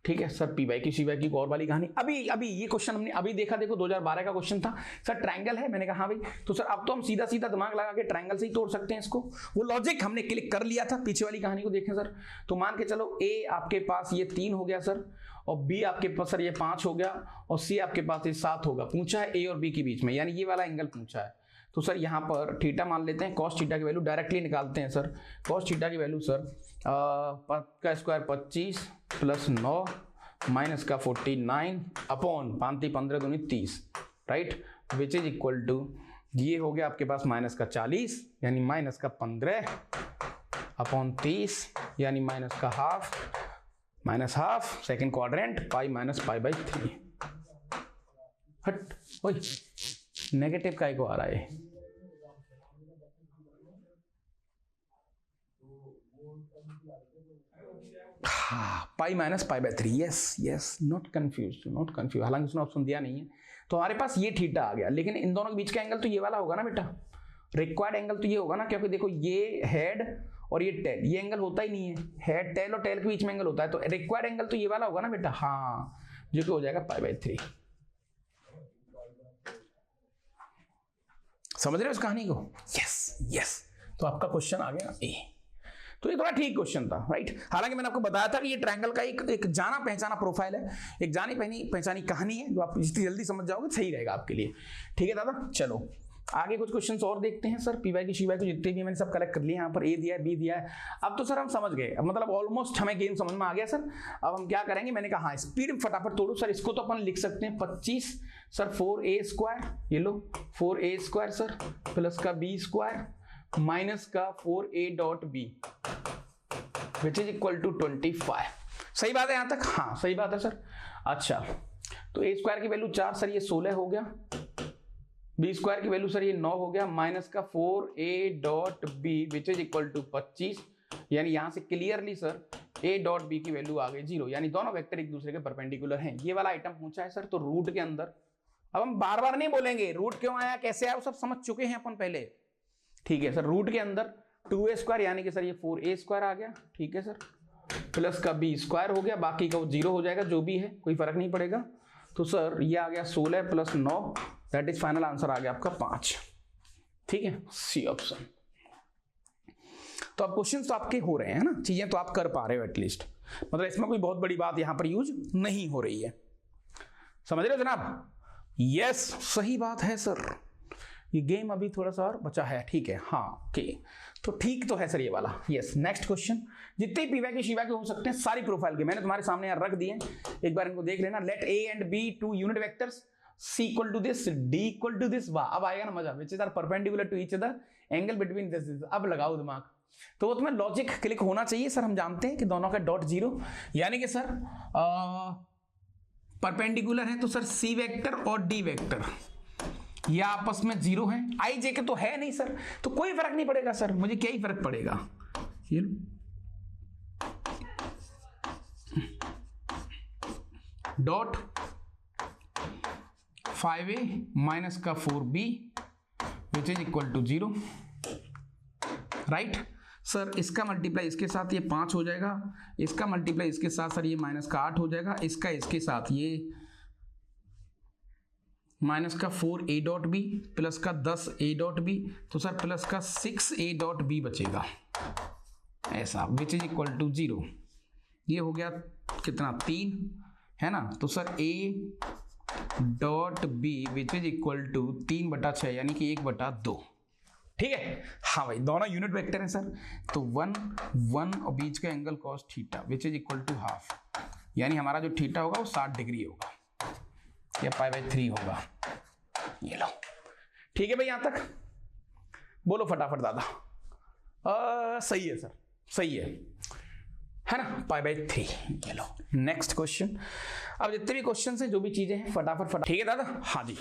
S1: ठीक है। सर पी वाई की सी वाई की और वाली कहानी, अभी ये क्वेश्चन हमने अभी देखा, देखो 2012 का क्वेश्चन था सर, ट्रायंगल है, मैंने कहा हाँ भाई, तो सर अब तो हम सीधा सीधा दिमाग लगा के ट्रायंगल से ही तोड़ सकते हैं इसको, वो लॉजिक हमने क्लिक कर लिया था। पीछे वाली कहानी को देखें सर, तो मान के चलो ए आपके पास ये 3 हो गया सर, और बी आपके पास सर ये 5 हो गया, और सी आपके पास ये 7 होगा, पूछा है ए और बी के बीच में, यानी ये वाला एंगल पूछा है। तो सर यहाँ पर थीटा मान लेते हैं, कॉस थीटा की वैल्यू डायरेक्टली निकालते हैं सर। कॉस थीटा की वैल्यू सर का स्क्वायर 25 प्लस 9 माइनस का 49 अपॉन 5 15 दूनी 30, right, which is equal to, ये हो गया आपके पास माइनस का 40 यानी माइनस का 15 अपॉन 30 यानी माइनस का half second quadrant pi minus pi by 3। हट ओए नेगेटिव काय को आ रहा है, हाँ, pi minus pi by 3, yes yes, not confuse, हालांकि उसने ऑप्शन दिया नहीं है। तो हमारे पास ये थीटा आ गया, लेकिन इन दोनों के बीच का एंगल तो ये वाला होगा ना बेटा, रिक्वायर्ड एंगल तो ये होगा ना, क्योंकि देखो ये हेड और ये टेल, ये एंगल होता ही नहीं है, हेड टेल और टेल के बीच में एंगल होता है, तो रिक्वायर्ड एंगल तो ये वाला होगा ना बेटा, हाँ, जो कि हो जाएगा पाई बाय 3। समझ रहे हो इस कहानी को? यस यस, तो आपका क्वेश्चन आ गया ए। तो ये थोड़ा ठीक क्वेश्चन था, राइट। हालांकि मैंने आपको बताया था कि ये ट्रायंगल का एक जाना पहचाना प्रोफाइल है, एक जानी पहचानी कहानी है, जो आप जितनी जल्दी समझ जाओगे सही रहेगा आपके लिए। ठीक है दादा, चलो आगे कुछ क्वेश्चंस और देखते हैं सर। पीवाई की शीवाई को जितने भी मैंने सब कलेक्ट कर लिए, यहाँ पर ए दिया है, बी दिया है। अब तो सर हम समझ गए, मतलब ऑलमोस्ट हमें गेम समझ में आ गया सर। अब हम क्या करेंगे, मैंने कहा हाँ स्पीड में फटाफट तोड़ो सर। इसको तो अपन लिख सकते हैं 25 सर 4a², ये लो 4a² सर, प्लस का b² माइनस का 4a.b which is equal to 25। सही बात है यहाँ तक? हाँ सही बात है सर। अच्छा, तो a² की वैल्यू 4 सर, ये 16 हो गया, b² की वैल्यू सर ये 9 हो गया, माइनस का 4a.b which is equal to 25। यानी यहां से क्लियरली सर a.b की वैल्यू आ गई 0, यानी दोनों वेक्टर एक दूसरे के परपेंडिकुलर हैं। ये वाला आइटम पूछा है सर। तो रूट के अंदर, अब हम बार बार नहीं बोलेंगे रूट क्यों आया कैसे आया, वो सब समझ चुके हैं अपन पहले। ठीक है सर, रूट के अंदर 2a² यानी कि सर ये 4a² आ गया, ठीक है सर, प्लस का b² हो गया, बाकी का वो 0 हो जाएगा, जो भी है कोई फर्क नहीं पड़ेगा। तो सर ये आ गया 16 plus 9, that is final answer आ गया आपका 5। ठीक है, सी ऑप्शन। तो अब क्वेश्चन तो आपके हो रहे हैं ना, चीजें तो आप कर पा रहे हो एटलीस्ट, मतलब इसमें कोई बहुत बड़ी बात यहां पर यूज नहीं हो रही है। समझ रहे हो जनाब? यस, सही बात है सर। ये गेम अभी थोड़ा सा और बचा है, ठीक है, हाँ ओके, तो ठीक तो है सर ये वाला। Yes, next question. जितने पीवाई के शिवा के हो सकते हैं सारी प्रोफाइल के मैंने तुम्हारे सामने यार रख दिए, एक बार इनको देख लेना। Let A and B two unit vectors, C equal to this, D equal to this. वाह, अब आएगा ना मजा, which is are perpendicular to each other, angle between this. अब लगाओ दिमाग, तो वो तुम्हें लॉजिक क्लिक होना चाहिए सर। हम जानते हैं कि दोनों का डॉट 0, यानी कि सर परपेंडिकुलर है, तो सर C वेक्टर और D वेक्टर ये आपस में 0 है। आई जे के तो है नहीं सर, तो कोई फर्क नहीं पड़ेगा सर, मुझे क्या ही फर्क पड़ेगा। ये डॉट 5a माइनस का 4b which is equal to 0, right sir. इसका मल्टीप्लाई इसके साथ ये 5 हो जाएगा, इसका मल्टीप्लाई इसके साथ सर ये माइनस का 8 हो जाएगा, इसका इसके साथ ये माइनस का 4a.b प्लस का 10a.b, तो सर प्लस का 6a.b बचेगा ऐसा, विच इज इक्वल टू 0। ये हो गया कितना, 3 है ना, तो sir a.b which is equal to 3/6 यानी कि 1/2। ठीक है, हाँ भाई, दोनों यूनिट वेक्टर हैं सर, तो 1 1 और बीच का angle cos theta which is equal to half, यानी हमारा जो थीटा होगा वो 60 डिग्री होगा या π/3 होगा। ये लो, ठीक है भाई, यहां तक बोलो फटाफट दादा। सही है सर, सही है ना, π/3। ये लो नेक्स्ट क्वेश्चन। अब जितने भी क्वेश्चन हैं, जो भी चीजें हैं, फटाफट ठीक है दादा। हाँ जी,